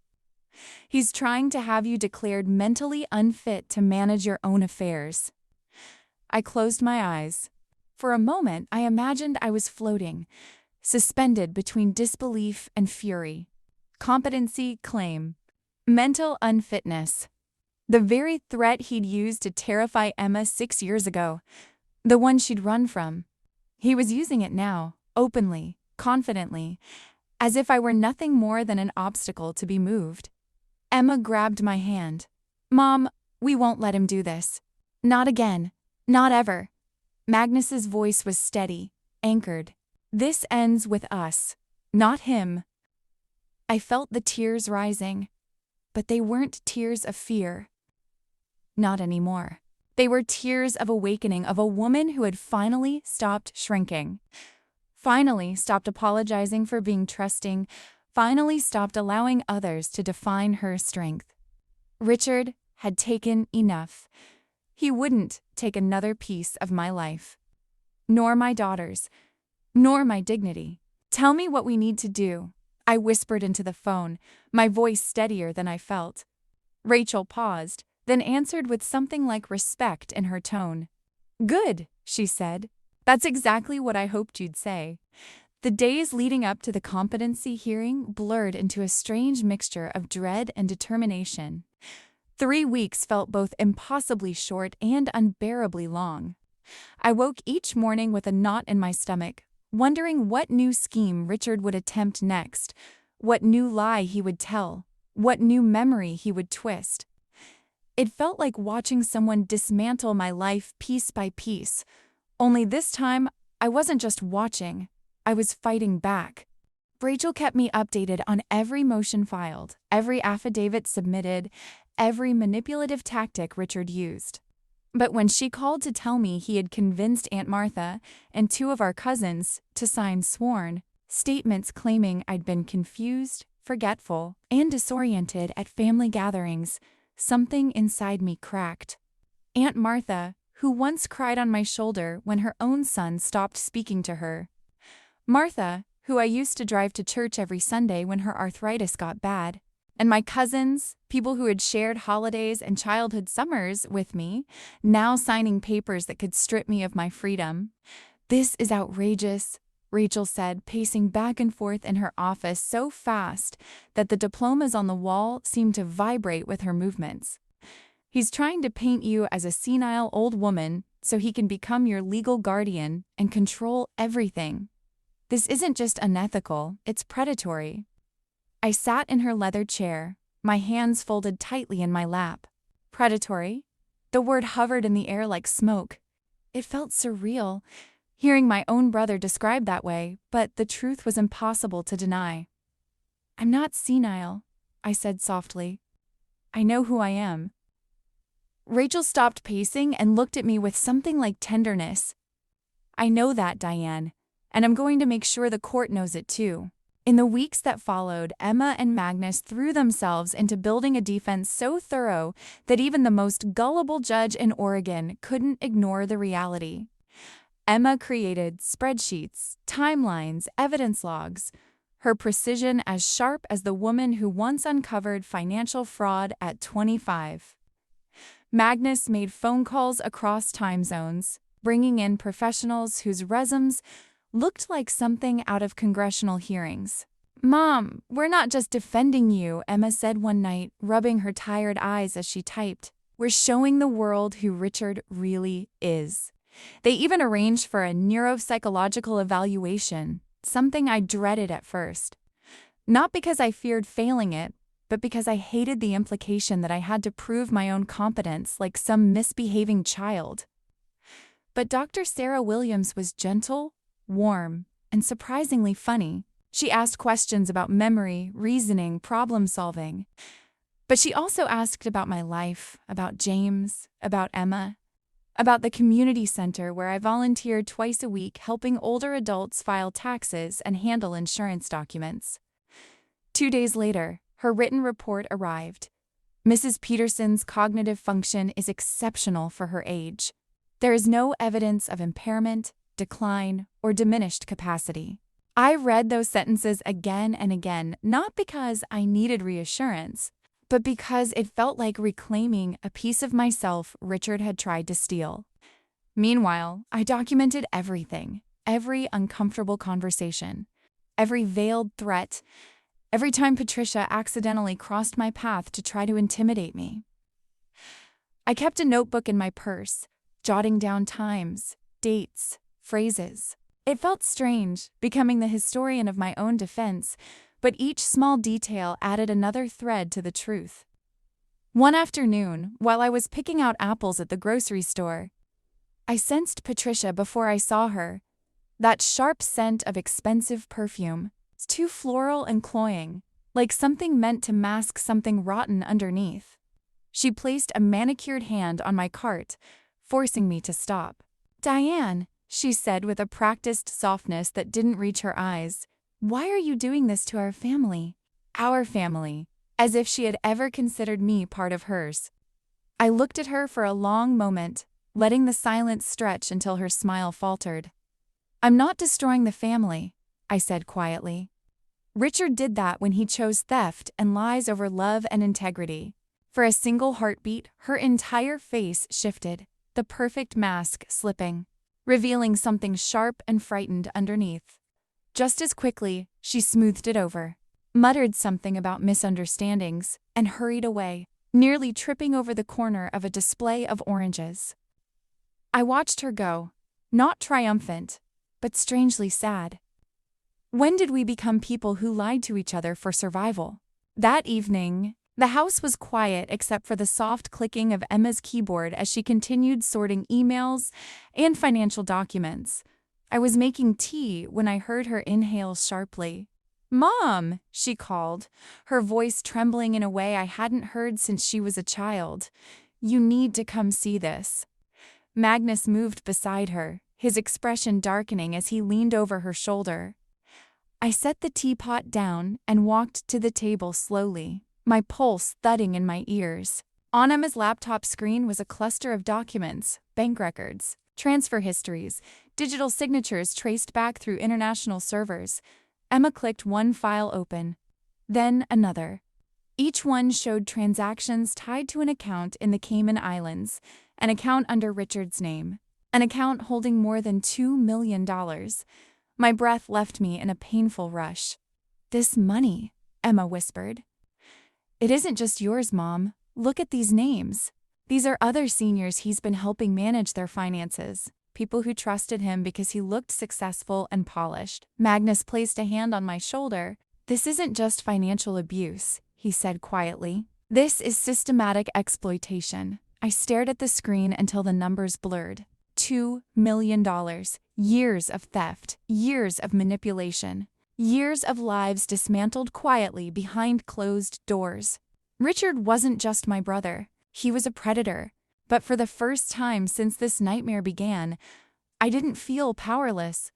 He's trying to have you declared mentally unfit to manage your own affairs. I closed my eyes. For a moment, I imagined I was floating, suspended between disbelief and fury. Competency claim. Mental unfitness. The very threat he'd used to terrify Emma 6 years ago. The one she'd run from. He was using it now, openly, confidently, as if I were nothing more than an obstacle to be moved. Emma grabbed my hand. Mom, we won't let him do this. Not again. Not ever. Magnus's voice was steady, anchored. This ends with us, not him. I felt the tears rising, but they weren't tears of fear. Not anymore. They were tears of awakening of a woman who had finally stopped shrinking. Finally stopped apologizing for being trusting, finally stopped allowing others to define her strength. Richard had taken enough. He wouldn't take another piece of my life. Nor my daughter's. Nor my dignity. Tell me what we need to do, I whispered into the phone, my voice steadier than I felt. Rachel paused, then answered with something like respect in her tone. Good, she said. That's exactly what I hoped you'd say. The days leading up to the competency hearing blurred into a strange mixture of dread and determination. 3 weeks felt both impossibly short and unbearably long. I woke each morning with a knot in my stomach, wondering what new scheme Richard would attempt next, what new lie he would tell, what new memory he would twist. It felt like watching someone dismantle my life piece by piece, only this time I wasn't just watching, I was fighting back. Rachel kept me updated on every motion filed, every affidavit submitted, every manipulative tactic Richard used. But when she called to tell me he had convinced Aunt Martha and two of our cousins to sign sworn statements claiming I'd been confused, forgetful, and disoriented at family gatherings, something inside me cracked. Aunt Martha, who once cried on my shoulder when her own son stopped speaking to her. Martha, who I used to drive to church every Sunday when her arthritis got bad. And my cousins, people who had shared holidays and childhood summers with me, now signing papers that could strip me of my freedom. "This is outrageous," Rachel said, pacing back and forth in her office so fast that the diplomas on the wall seemed to vibrate with her movements. "He's trying to paint you as a senile old woman so he can become your legal guardian and control everything. This isn't just unethical, it's predatory." I sat in her leather chair, my hands folded tightly in my lap. Predatory? The word hovered in the air like smoke. It felt surreal, hearing my own brother described that way, but the truth was impossible to deny. "I'm not senile," I said softly. "I know who I am." Rachel stopped pacing and looked at me with something like tenderness. "I know that, Diane, and I'm going to make sure the court knows it too." In the weeks that followed, Emma and Magnus threw themselves into building a defense so thorough that even the most gullible judge in Oregon couldn't ignore the reality. Emma created spreadsheets, timelines, evidence logs, her precision as sharp as the woman who once uncovered financial fraud at 25. Magnus made phone calls across time zones, bringing in professionals whose resumes looked like something out of congressional hearings. "Mom, we're not just defending you," Emma said one night, rubbing her tired eyes as she typed. "We're showing the world who Richard really is." They even arranged for a neuropsychological evaluation, something I dreaded at first. Not because I feared failing it, but because I hated the implication that I had to prove my own competence like some misbehaving child. But Dr. Sarah Williams was gentle, warm, and surprisingly funny. She asked questions about memory, reasoning, problem-solving. But she also asked about my life, about James, about Emma, about the community center where I volunteered twice a week helping older adults file taxes and handle insurance documents. 2 days later, her written report arrived. Mrs. Peterson's cognitive function is exceptional for her age. There is no evidence of impairment, decline, or diminished capacity. I read those sentences again and again, not because I needed reassurance, but because it felt like reclaiming a piece of myself Richard had tried to steal. Meanwhile, I documented everything, every uncomfortable conversation, every veiled threat, every time Patricia accidentally crossed my path to try to intimidate me. I kept a notebook in my purse, jotting down times, dates, phrases. It felt strange, becoming the historian of my own defense, but each small detail added another thread to the truth. One afternoon, while I was picking out apples at the grocery store, I sensed Patricia before I saw her. That sharp scent of expensive perfume, too floral and cloying, like something meant to mask something rotten underneath. She placed a manicured hand on my cart, forcing me to stop. "Diane," she said with a practiced softness that didn't reach her eyes, "why are you doing this to our family?" Our family, as if she had ever considered me part of hers. I looked at her for a long moment, letting the silence stretch until her smile faltered. "I'm not destroying the family," I said quietly. "Richard did that when he chose theft and lies over love and integrity." For a single heartbeat, her entire face shifted, the perfect mask slipping, revealing something sharp and frightened underneath. Just as quickly, she smoothed it over, muttered something about misunderstandings, and hurried away, nearly tripping over the corner of a display of oranges. I watched her go, not triumphant, but strangely sad. When did we become people who lied to each other for survival? That evening, the house was quiet except for the soft clicking of Emma's keyboard as she continued sorting emails and financial documents. I was making tea when I heard her inhale sharply. "Mom," she called, her voice trembling in a way I hadn't heard since she was a child. "You need to come see this." Magnus moved beside her, his expression darkening as he leaned over her shoulder. I set the teapot down and walked to the table slowly, my pulse thudding in my ears. On Emma's laptop screen was a cluster of documents, bank records, transfer histories, digital signatures traced back through international servers. Emma clicked one file open, then another. Each one showed transactions tied to an account in the Cayman Islands, an account under Richard's name, an account holding more than $2 million. My breath left me in a painful rush. "This money," Emma whispered. "It isn't just yours, Mom. Look at these names. These are other seniors he's been helping manage their finances. People who trusted him because he looked successful and polished." Magnus placed a hand on my shoulder. "This isn't just financial abuse," he said quietly. "This is systematic exploitation." I stared at the screen until the numbers blurred. $2 million. Years of theft. Years of manipulation. Years of lives dismantled quietly behind closed doors. Richard wasn't just my brother. He was a predator. But for the first time since this nightmare began, I didn't feel powerless.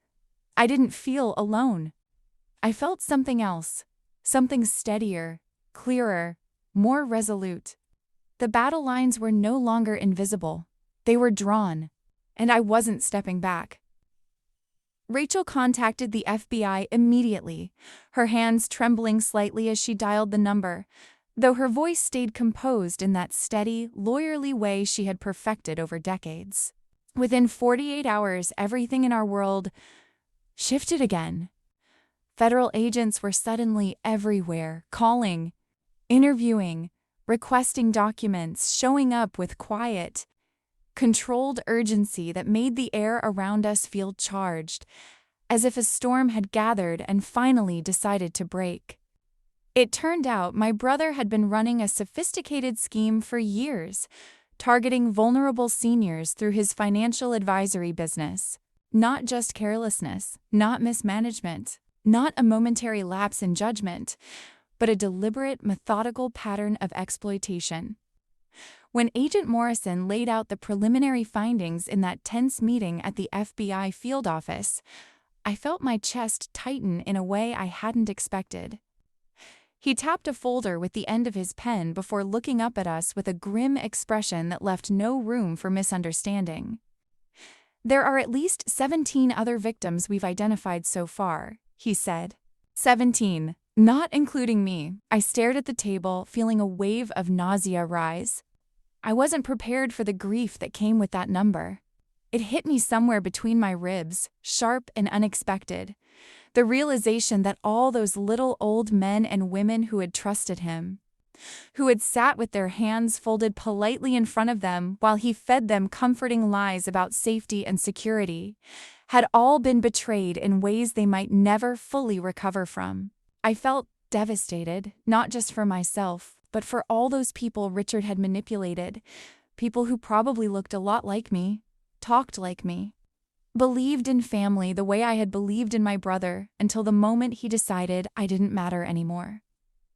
I didn't feel alone. I felt something else. Something steadier, clearer, more resolute. The battle lines were no longer invisible. They were drawn. And I wasn't stepping back. Rachel contacted the FBI immediately, her hands trembling slightly as she dialed the number, though her voice stayed composed in that steady, lawyerly way she had perfected over decades. Within 48 hours, everything in our world shifted again. Federal agents were suddenly everywhere, calling, interviewing, requesting documents, showing up with quiet, controlled urgency that made the air around us feel charged, as if a storm had gathered and finally decided to break. It turned out my brother had been running a sophisticated scheme for years, targeting vulnerable seniors through his financial advisory business. Not just carelessness, not mismanagement, not a momentary lapse in judgment, but a deliberate, methodical pattern of exploitation. When Agent Morrison laid out the preliminary findings in that tense meeting at the FBI field office, I felt my chest tighten in a way I hadn't expected. He tapped a folder with the end of his pen before looking up at us with a grim expression that left no room for misunderstanding. "There are at least 17 other victims we've identified so far," he said. 17, not including me. I stared at the table, feeling a wave of nausea rise. I wasn't prepared for the grief that came with that number. It hit me somewhere between my ribs, sharp and unexpected. The realization that all those little old men and women who had trusted him, who had sat with their hands folded politely in front of them while he fed them comforting lies about safety and security, had all been betrayed in ways they might never fully recover from. I felt devastated, not just for myself, but for all those people Richard had manipulated, people who probably looked a lot like me, talked like me, believed in family the way I had believed in my brother until the moment he decided I didn't matter anymore.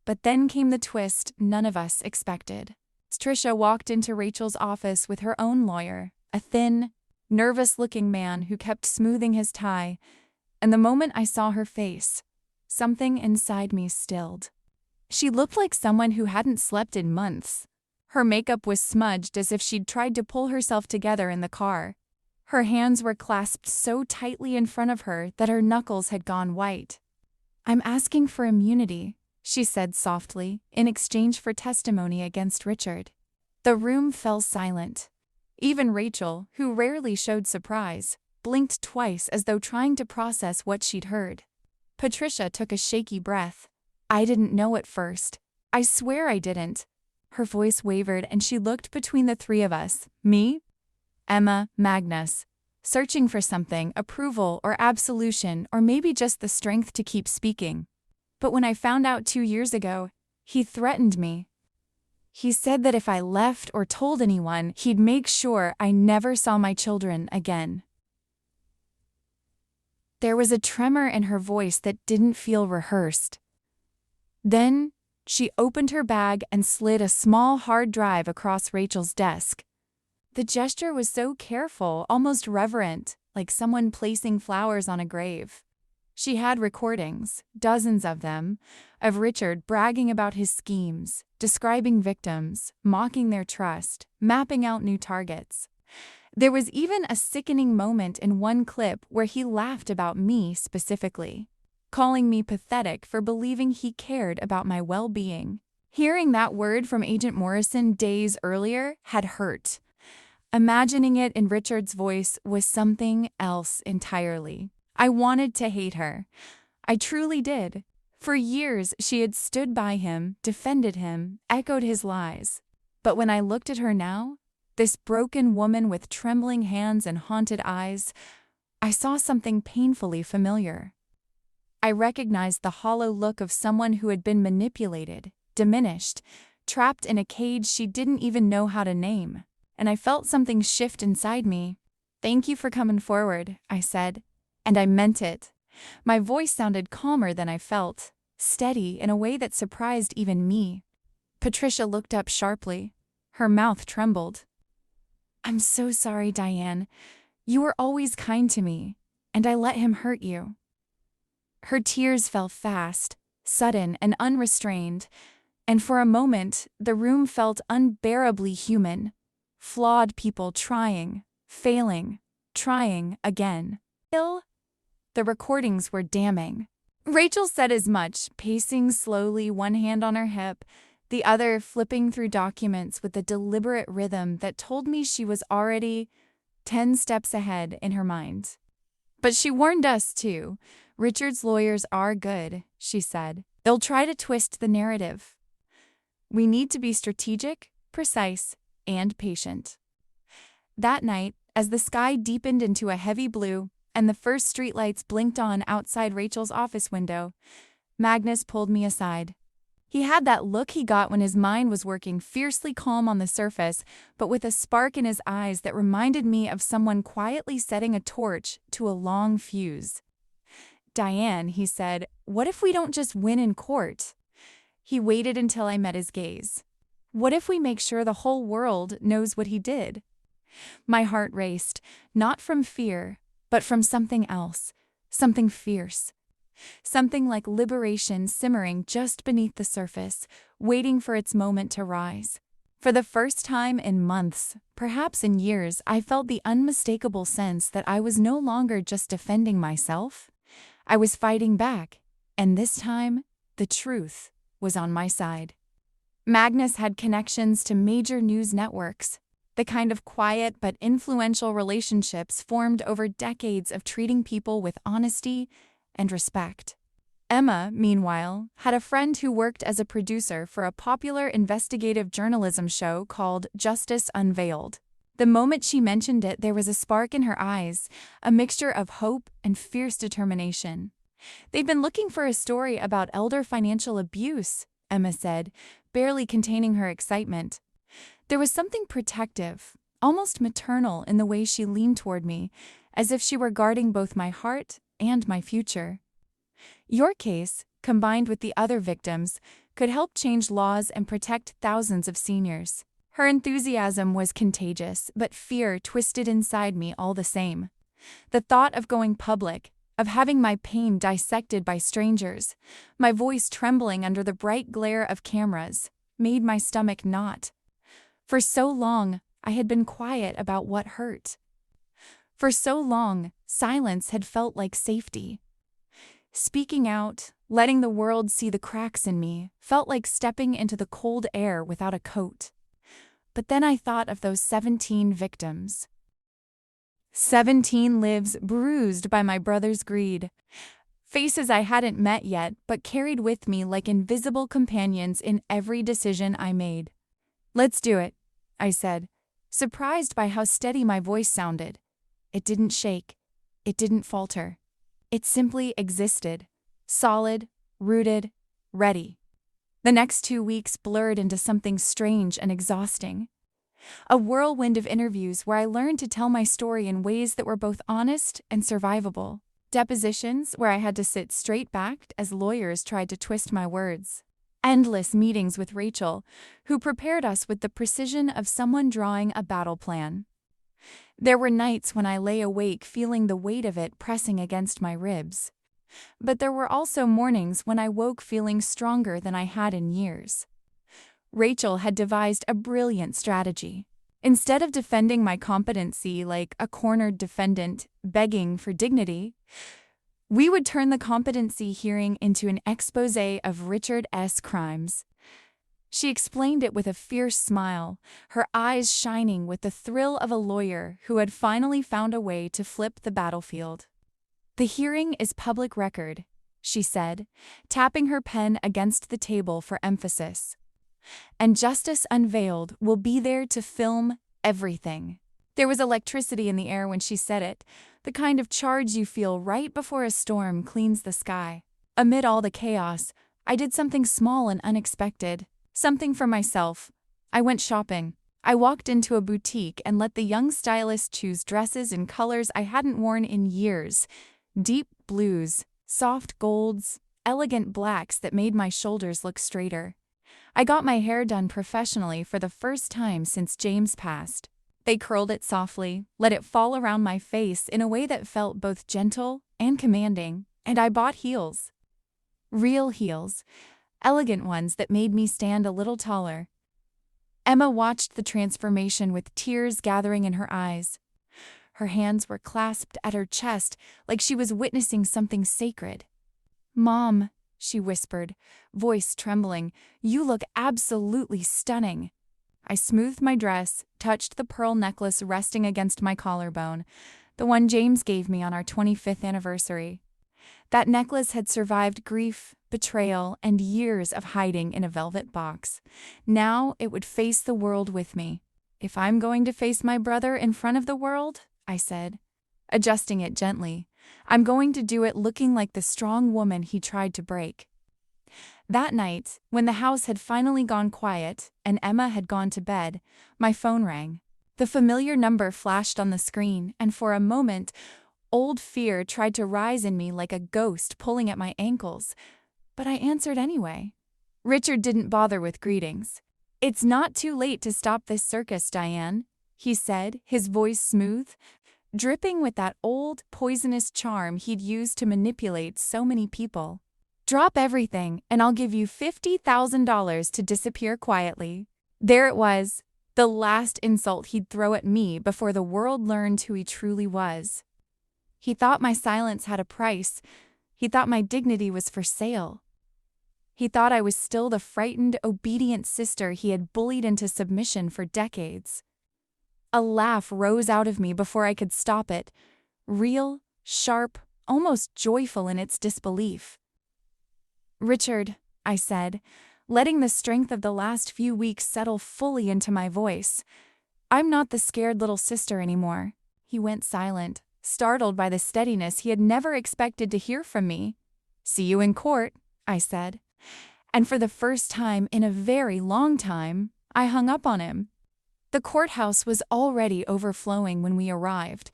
But then came the twist none of us expected. Trisha walked into Rachel's office with her own lawyer, a thin, nervous-looking man who kept smoothing his tie, and the moment I saw her face, something inside me stilled. She looked like someone who hadn't slept in months. Her makeup was smudged as if she'd tried to pull herself together in the car. Her hands were clasped so tightly in front of her that her knuckles had gone white. "I'm asking for immunity," she said softly, in exchange for testimony against Richard. The room fell silent. Even Rachel, who rarely showed surprise, blinked twice as though trying to process what she'd heard. Patricia took a shaky breath. "I didn't know at first. I swear I didn't." Her voice wavered and she looked between the three of us, me, Emma, Magnus, searching for something, approval or absolution or maybe just the strength to keep speaking. "But when I found out 2 years ago, He threatened me. He said that if I left or told anyone, he'd make sure I never saw my children again. There was a tremor in her voice that didn't feel rehearsed. Then, she opened her bag and slid a small hard drive across Rachel's desk. The gesture was so careful, almost reverent, like someone placing flowers on a grave. She had recordings, dozens of them, of Richard bragging about his schemes, describing victims, mocking their trust, mapping out new targets. There was even a sickening moment in one clip where he laughed about me specifically, calling me pathetic for believing he cared about my well-being. Hearing that word from Agent Morrison days earlier had hurt. Imagining it in Richard's voice was something else entirely. I wanted to hate her. I truly did. For years, she had stood by him, defended him, echoed his lies. But when I looked at her now, this broken woman with trembling hands and haunted eyes, I saw something painfully familiar. I recognized the hollow look of someone who had been manipulated, diminished, trapped in a cage she didn't even know how to name. And I felt something shift inside me. "Thank you for coming forward," I said. And I meant it. My voice sounded calmer than I felt, steady in a way that surprised even me. Patricia looked up sharply. Her mouth trembled. "I'm so sorry, Diane. You were always kind to me, and I let him hurt you." Her tears fell fast, sudden and unrestrained, and for a moment the room felt unbearably human. Flawed people trying, failing, trying again. The recordings were damning. Rachel said as much, pacing slowly, one hand on her hip, the other flipping through documents with a deliberate rhythm that told me she was already 10 steps ahead in her mind. "But she warned us, too. Richard's lawyers are good," she said. "They'll try to twist the narrative. We need to be strategic, precise, and patient." That night, as the sky deepened into a heavy blue and the first streetlights blinked on outside Rachel's office window, Magnus pulled me aside. He had that look he got when his mind was working fiercely calm on the surface, but with a spark in his eyes that reminded me of someone quietly setting a torch to a long fuse. "Diane," he said, "what if we don't just win in court?" He waited until I met his gaze. "What if we make sure the whole world knows what he did?" My heart raced, not from fear, but from something else, something fierce. Something like liberation simmering just beneath the surface, waiting for its moment to rise. For the first time in months, perhaps in years, I felt the unmistakable sense that I was no longer just defending myself. I was fighting back, and this time, the truth was on my side. Magnus had connections to major news networks, the kind of quiet but influential relationships formed over decades of treating people with honesty and respect. Emma, meanwhile, had a friend who worked as a producer for a popular investigative journalism show called Justice Unveiled. The moment she mentioned it, there was a spark in her eyes, a mixture of hope and fierce determination. "They've been looking for a story about elder financial abuse," Emma said, barely containing her excitement. There was something protective, almost maternal in the way she leaned toward me, as if she were guarding both my heart and my future. "Your case, combined with the other victims, could help change laws and protect thousands of seniors." Her enthusiasm was contagious, but fear twisted inside me all the same. The thought of going public, of having my pain dissected by strangers, my voice trembling under the bright glare of cameras, made my stomach knot. For so long, I had been quiet about what hurt. For so long, silence had felt like safety. Speaking out, letting the world see the cracks in me, felt like stepping into the cold air without a coat. But then I thought of those 17 victims. 17 lives bruised by my brother's greed. Faces I hadn't met yet, but carried with me like invisible companions in every decision I made. "Let's do it," I said, surprised by how steady my voice sounded. It didn't shake. It didn't falter. It simply existed, solid, rooted, ready. The next 2 weeks blurred into something strange and exhausting. A whirlwind of interviews where I learned to tell my story in ways that were both honest and survivable. Depositions where I had to sit straight-backed as lawyers tried to twist my words. Endless meetings with Rachel, who prepared us with the precision of someone drawing a battle plan. There were nights when I lay awake feeling the weight of it pressing against my ribs. But there were also mornings when I woke feeling stronger than I had in years. Rachel had devised a brilliant strategy. Instead of defending my competency like a cornered defendant begging for dignity, we would turn the competency hearing into an exposé of Richard's crimes. She explained it with a fierce smile, her eyes shining with the thrill of a lawyer who had finally found a way to flip the battlefield. "The hearing is public record," she said, tapping her pen against the table for emphasis. "And Justice Unveiled will be there to film everything." There was electricity in the air when she said it, the kind of charge you feel right before a storm cleans the sky. Amid all the chaos, I did something small and unexpected, something for myself. I went shopping. I walked into a boutique and let the young stylist choose dresses in colors I hadn't worn in years. Deep blues, soft golds, elegant blacks that made my shoulders look straighter. I got my hair done professionally for the first time since James passed. They curled it softly, let it fall around my face in a way that felt both gentle and commanding, and I bought heels. Real heels, elegant ones that made me stand a little taller. Emma watched the transformation with tears gathering in her eyes. Her hands were clasped at her chest like she was witnessing something sacred. "Mom," she whispered, voice trembling, "you look absolutely stunning." I smoothed my dress, touched the pearl necklace resting against my collarbone, the one James gave me on our 25th anniversary. That necklace had survived grief, betrayal, and years of hiding in a velvet box. Now it would face the world with me. "If I'm going to face my brother in front of the world," I said, adjusting it gently, "I'm going to do it looking like the strong woman he tried to break." That night, when the house had finally gone quiet and Emma had gone to bed, my phone rang. The familiar number flashed on the screen, and for a moment, old fear tried to rise in me like a ghost pulling at my ankles. But I answered anyway. Richard didn't bother with greetings. "It's not too late to stop this circus, Diane," he said, his voice smooth, dripping with that old, poisonous charm he'd used to manipulate so many people. "Drop everything, and I'll give you $50,000 to disappear quietly." There it was, the last insult he'd throw at me before the world learned who he truly was. He thought my silence had a price. He thought my dignity was for sale. He thought I was still the frightened, obedient sister he had bullied into submission for decades. A laugh rose out of me before I could stop it, real, sharp, almost joyful in its disbelief. "Richard," I said, letting the strength of the last few weeks settle fully into my voice, "I'm not the scared little sister anymore." He went silent, startled by the steadiness he had never expected to hear from me. "See you in court," I said. And for the first time in a very long time, I hung up on him. The courthouse was already overflowing when we arrived,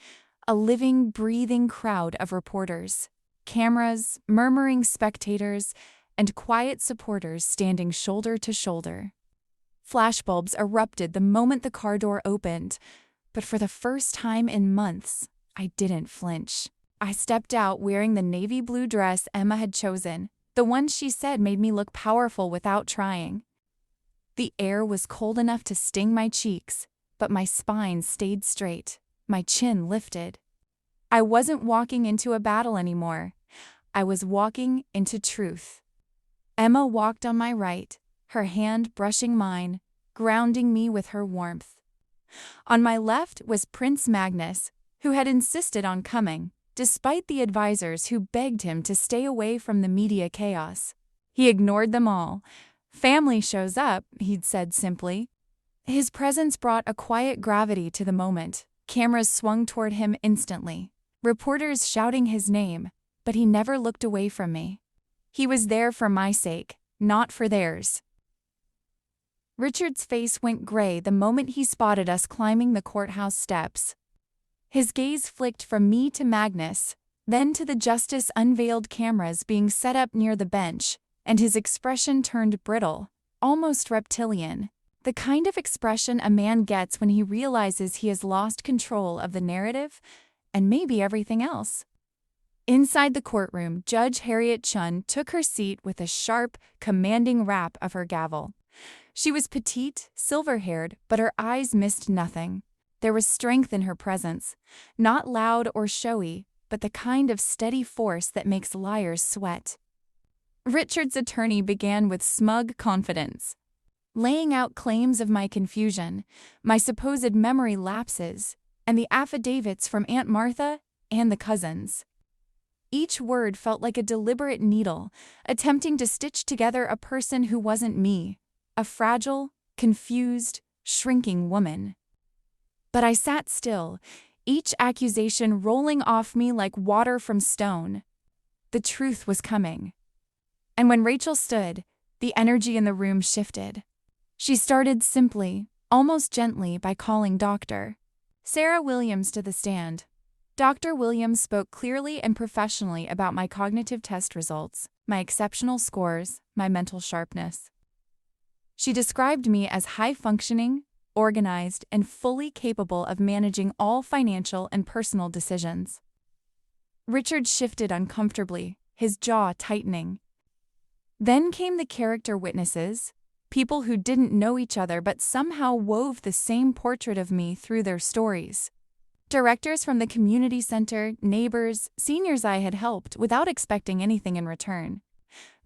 a living, breathing crowd of reporters, cameras, murmuring spectators, and quiet supporters standing shoulder to shoulder. Flashbulbs erupted the moment the car door opened, but for the first time in months, I didn't flinch. I stepped out wearing the navy blue dress Emma had chosen, the one she said made me look powerful without trying. The air was cold enough to sting my cheeks, but my spine stayed straight, my chin lifted. I wasn't walking into a battle anymore. I was walking into truth. Emma walked on my right, her hand brushing mine, grounding me with her warmth. On my left was Prince Magnus, who had insisted on coming, despite the advisors who begged him to stay away from the media chaos. He ignored them all. "Family shows up," he'd said simply. His presence brought a quiet gravity to the moment. Cameras swung toward him instantly, reporters shouting his name, but he never looked away from me. He was there for my sake, not for theirs. Richard's face went gray the moment he spotted us climbing the courthouse steps. His gaze flicked from me to Magnus, then to the justice unveiled cameras being set up near the bench, and his expression turned brittle, almost reptilian, the kind of expression a man gets when he realizes he has lost control of the narrative and maybe everything else. Inside the courtroom, Judge Harriet Chun took her seat with a sharp, commanding rap of her gavel. She was petite, silver-haired, but her eyes missed nothing. There was strength in her presence, not loud or showy, but the kind of steady force that makes liars sweat. Richard's attorney began with smug confidence, laying out claims of my confusion, my supposed memory lapses, and the affidavits from Aunt Martha and the cousins. Each word felt like a deliberate needle, attempting to stitch together a person who wasn't me, a fragile, confused, shrinking woman. But I sat still, each accusation rolling off me like water from stone. The truth was coming. And when Rachel stood, the energy in the room shifted. She started simply, almost gently, by calling Dr. Sarah Williams to the stand. Dr. Williams spoke clearly and professionally about my cognitive test results, my exceptional scores, my mental sharpness. She described me as high-functioning, organized, and fully capable of managing all financial and personal decisions. Richard shifted uncomfortably, his jaw tightening. Then came the character witnesses, people who didn't know each other but somehow wove the same portrait of me through their stories. Directors from the community center, neighbors, seniors I had helped without expecting anything in return.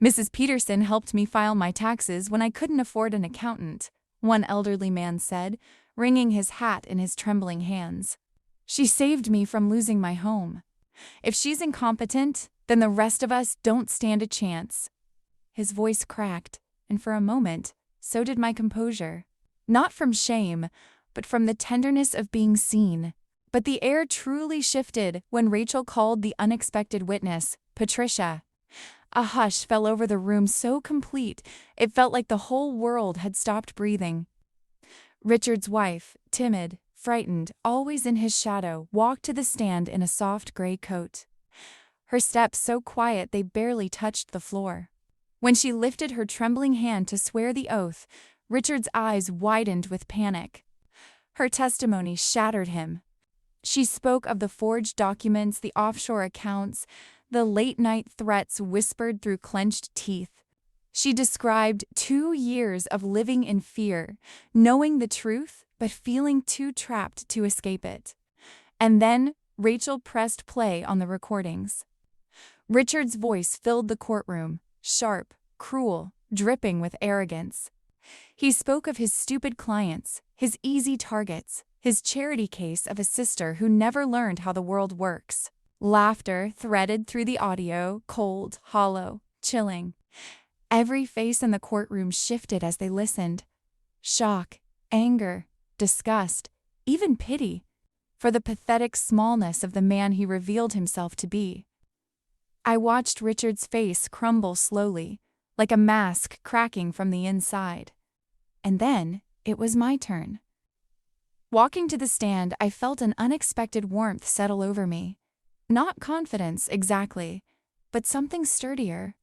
Mrs. Peterson helped me file my taxes when I couldn't afford an accountant, one elderly man said, wringing his hat in his trembling hands. She saved me from losing my home. If she's incompetent, then the rest of us don't stand a chance. His voice cracked, and for a moment, so did my composure. Not from shame, but from the tenderness of being seen. But the air truly shifted when Rachel called the unexpected witness, Patricia. A hush fell over the room so complete, it felt like the whole world had stopped breathing. Richard's wife, timid, frightened, always in his shadow, walked to the stand in a soft gray coat. Her steps so quiet they barely touched the floor. When she lifted her trembling hand to swear the oath, Richard's eyes widened with panic. Her testimony shattered him. She spoke of the forged documents, the offshore accounts, the late-night threats whispered through clenched teeth. She described 2 years of living in fear, knowing the truth, but feeling too trapped to escape it. And then Rachel pressed play on the recordings. Richard's voice filled the courtroom, sharp, cruel, dripping with arrogance. He spoke of his stupid clients, his easy targets, his charity case of a sister who never learned how the world works. Laughter threaded through the audio, cold, hollow, chilling. Every face in the courtroom shifted as they listened. Shock, anger, disgust, even pity, for the pathetic smallness of the man he revealed himself to be. I watched Richard's face crumble slowly, like a mask cracking from the inside. And then it was my turn. Walking to the stand, I felt an unexpected warmth settle over me. Not confidence, exactly, but something sturdier.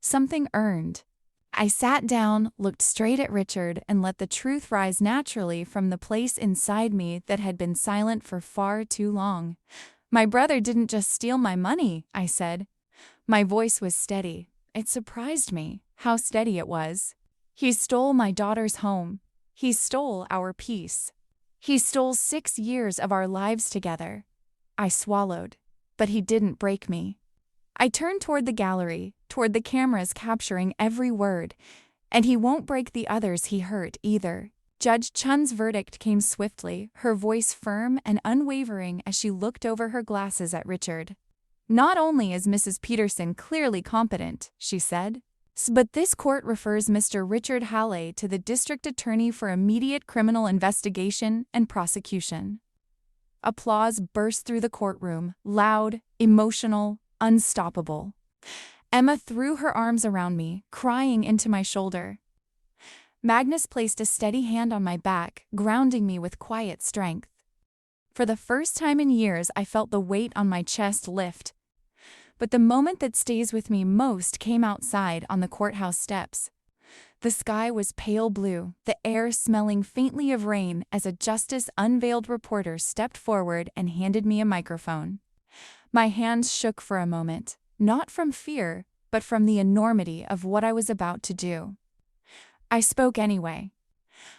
Something earned. I sat down, looked straight at Richard, and let the truth rise naturally from the place inside me that had been silent for far too long. My brother didn't just steal my money, I said. My voice was steady. It surprised me how steady it was. He stole my daughter's home. He stole our peace. He stole 6 years of our lives together. I swallowed, but he didn't break me. I turned toward the gallery, toward the cameras capturing every word, and he won't break the others he hurt either. Judge Chun's verdict came swiftly, her voice firm and unwavering as she looked over her glasses at Richard. Not only is Mrs. Peterson clearly competent, she said, but this court refers Mr. Richard Halley to the district attorney for immediate criminal investigation and prosecution. Applause burst through the courtroom, loud, emotional, unstoppable. Emma threw her arms around me, crying into my shoulder. Magnus placed a steady hand on my back, grounding me with quiet strength. For the first time in years, I felt the weight on my chest lift. But the moment that stays with me most came outside on the courthouse steps. The sky was pale blue, the air smelling faintly of rain as a justice unveiled reporter stepped forward and handed me a microphone. My hands shook for a moment, not from fear, but from the enormity of what I was about to do. I spoke anyway.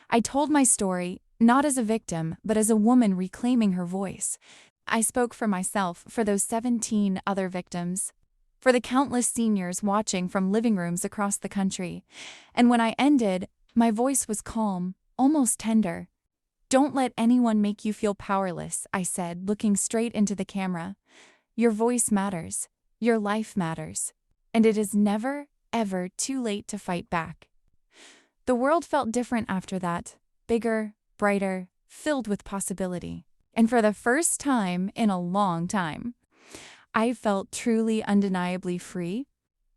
I told my story, not as a victim, but as a woman reclaiming her voice. I spoke for myself, for those 17 other victims, for the countless seniors watching from living rooms across the country. And when I ended, my voice was calm, almost tender. "Don't let anyone make you feel powerless," I said, looking straight into the camera. "Your voice matters. Your life matters. And it is never, ever too late to fight back." The world felt different after that, bigger, brighter, filled with possibility. And for the first time in a long time, I felt truly undeniably free.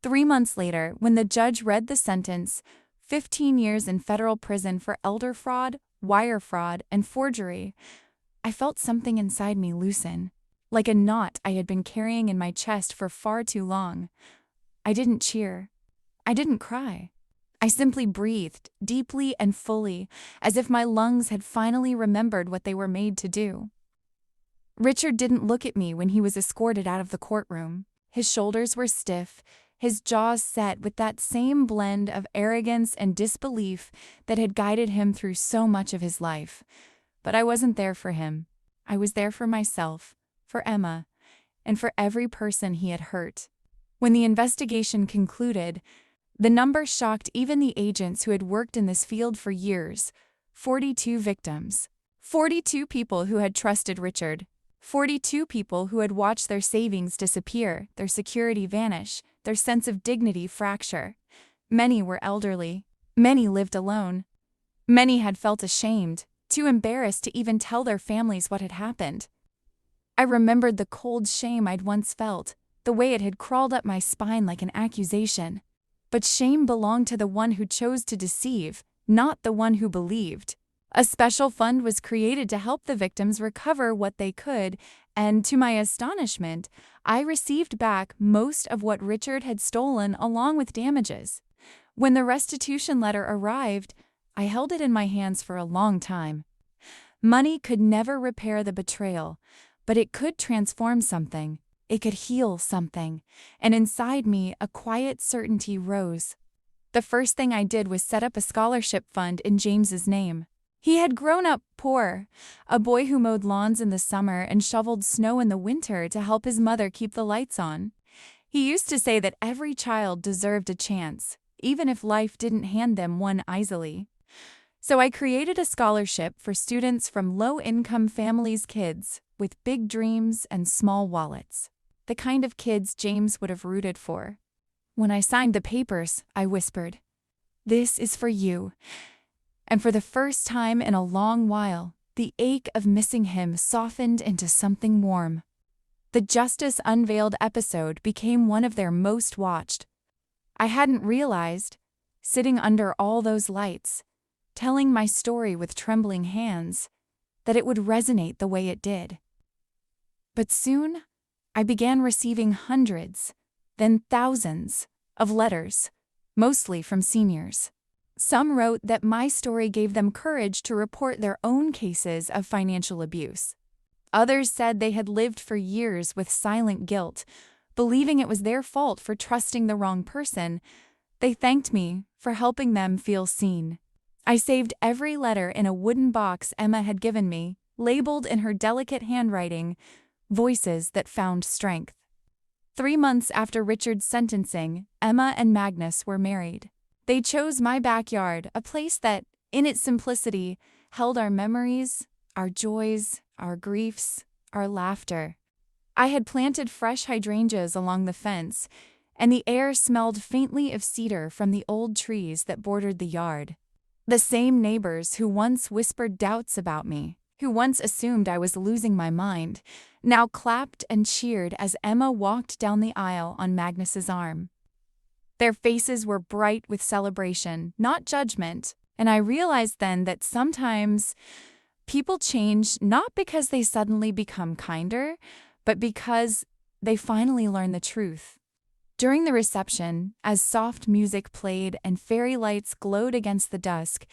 3 months later, when the judge read the sentence, 15 years in federal prison for elder fraud, wire fraud, and forgery, I felt something inside me loosen, like a knot I had been carrying in my chest for far too long. I didn't cheer. I didn't cry. I simply breathed, deeply and fully, as if my lungs had finally remembered what they were made to do. Richard didn't look at me when he was escorted out of the courtroom. His shoulders were stiff, his jaws set with that same blend of arrogance and disbelief that had guided him through so much of his life. But I wasn't there for him. I was there for myself, for Emma, and for every person he had hurt. When the investigation concluded, the number shocked even the agents who had worked in this field for years. 42 victims. 42 people who had trusted Richard. 42 people who had watched their savings disappear, their security vanish, their sense of dignity fracture. Many were elderly. Many lived alone. Many had felt ashamed, too embarrassed to even tell their families what had happened. I remembered the cold shame I'd once felt, the way it had crawled up my spine like an accusation. But shame belonged to the one who chose to deceive, not the one who believed. A special fund was created to help the victims recover what they could, and to my astonishment, I received back most of what Richard had stolen along with damages. When the restitution letter arrived, I held it in my hands for a long time. Money could never repair the betrayal, but it could transform something. It could heal something, and inside me a quiet certainty rose. The first thing I did was set up a scholarship fund in James's name. He had grown up poor, a boy who mowed lawns in the summer and shoveled snow in the winter to help his mother keep the lights on. He used to say that every child deserved a chance, even if life didn't hand them one easily. So I created a scholarship for students from low-income families' kids with big dreams and small wallets. The kind of kids James would have rooted for. When I signed the papers, I whispered, "This is for you." And for the first time in a long while, the ache of missing him softened into something warm. The Justice Unveiled episode became one of their most watched. I hadn't realized, sitting under all those lights, telling my story with trembling hands, that it would resonate the way it did. But soon, I began receiving hundreds, then thousands, of letters, mostly from seniors. Some wrote that my story gave them courage to report their own cases of financial abuse. Others said they had lived for years with silent guilt, believing it was their fault for trusting the wrong person. They thanked me for helping them feel seen. I saved every letter in a wooden box Emma had given me, labeled in her delicate handwriting, "Voices that found strength." 3 months after Richard's sentencing, Emma and Magnus were married. They chose my backyard, a place that, in its simplicity, held our memories, our joys, our griefs, our laughter. I had planted fresh hydrangeas along the fence, and the air smelled faintly of cedar from the old trees that bordered the yard. The same neighbors who once whispered doubts about me, who once assumed I was losing my mind, now clapped and cheered as Emma walked down the aisle on Magnus's arm. Their faces were bright with celebration, not judgment, and I realized then that sometimes people change not because they suddenly become kinder, but because they finally learn the truth. During the reception, as soft music played and fairy lights glowed against the dusk,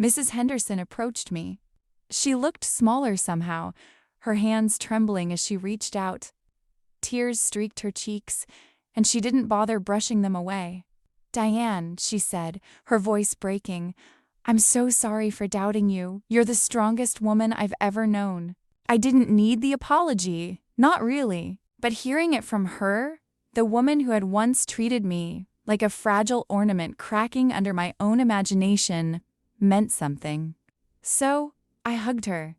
Mrs. Henderson approached me. She looked smaller somehow, her hands trembling as she reached out. Tears streaked her cheeks, and she didn't bother brushing them away. "Diane," she said, her voice breaking, "I'm so sorry for doubting you. You're the strongest woman I've ever known." I didn't need the apology, not really, but hearing it from her, the woman who had once treated me like a fragile ornament cracking under my own imagination, meant something. So, I hugged her.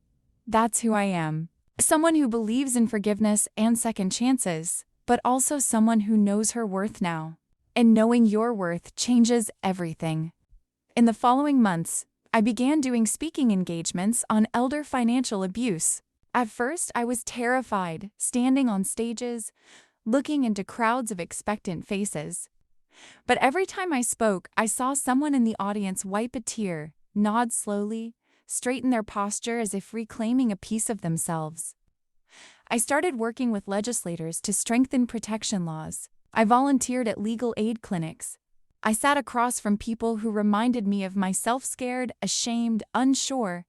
That's who I am. Someone who believes in forgiveness and second chances, but also someone who knows her worth now. And knowing your worth changes everything. In the following months, I began doing speaking engagements on elder financial abuse. At first, I was terrified, standing on stages, looking into crowds of expectant faces. But every time I spoke, I saw someone in the audience wipe a tear, nod slowly, straighten their posture as if reclaiming a piece of themselves. I started working with legislators to strengthen protection laws. I volunteered at legal aid clinics. I sat across from people who reminded me of myself scared, ashamed, unsure,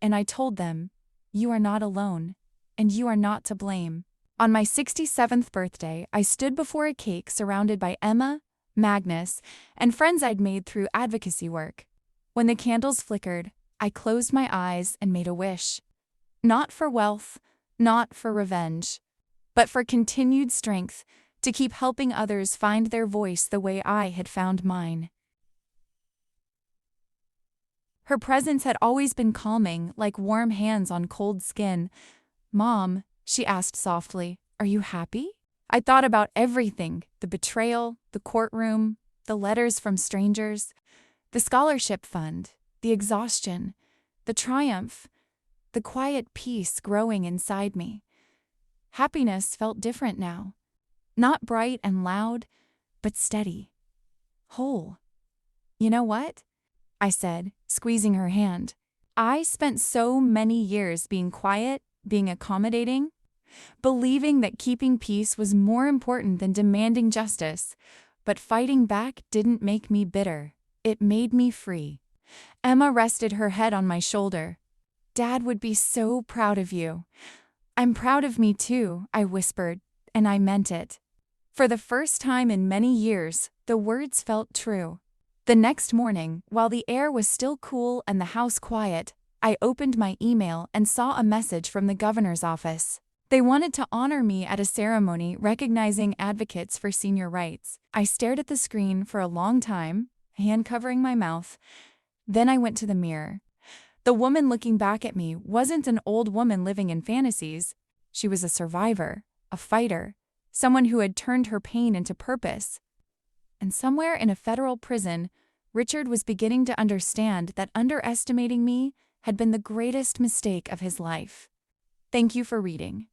and I told them, "You are not alone, and you are not to blame." On my 67th birthday, I stood before a cake surrounded by Emma, Magnus, and friends I'd made through advocacy work. When the candles flickered, I closed my eyes and made a wish. Not for wealth, not for revenge, but for continued strength to keep helping others find their voice the way I had found mine. Her presence had always been calming, like warm hands on cold skin. "Mom," she asked softly, "are you happy?" I thought about everything: the betrayal, the courtroom, the letters from strangers, the scholarship fund, the exhaustion, the triumph, the quiet peace growing inside me. Happiness felt different now. Not bright and loud, but steady. Whole. "You know what?" I said, squeezing her hand. "I spent so many years being quiet, being accommodating, believing that keeping peace was more important than demanding justice, but fighting back didn't make me bitter. It made me free." Emma rested her head on my shoulder. "Dad would be so proud of you." "I'm proud of me too," I whispered, and I meant it. For the first time in many years, the words felt true. The next morning, while the air was still cool and the house quiet, I opened my email and saw a message from the governor's office. They wanted to honor me at a ceremony recognizing advocates for senior rights. I stared at the screen for a long time, hand covering my mouth. Then I went to the mirror. The woman looking back at me wasn't an old woman living in fantasies. She was a survivor, a fighter, someone who had turned her pain into purpose. And somewhere in a federal prison, Richard was beginning to understand that underestimating me had been the greatest mistake of his life. Thank you for reading.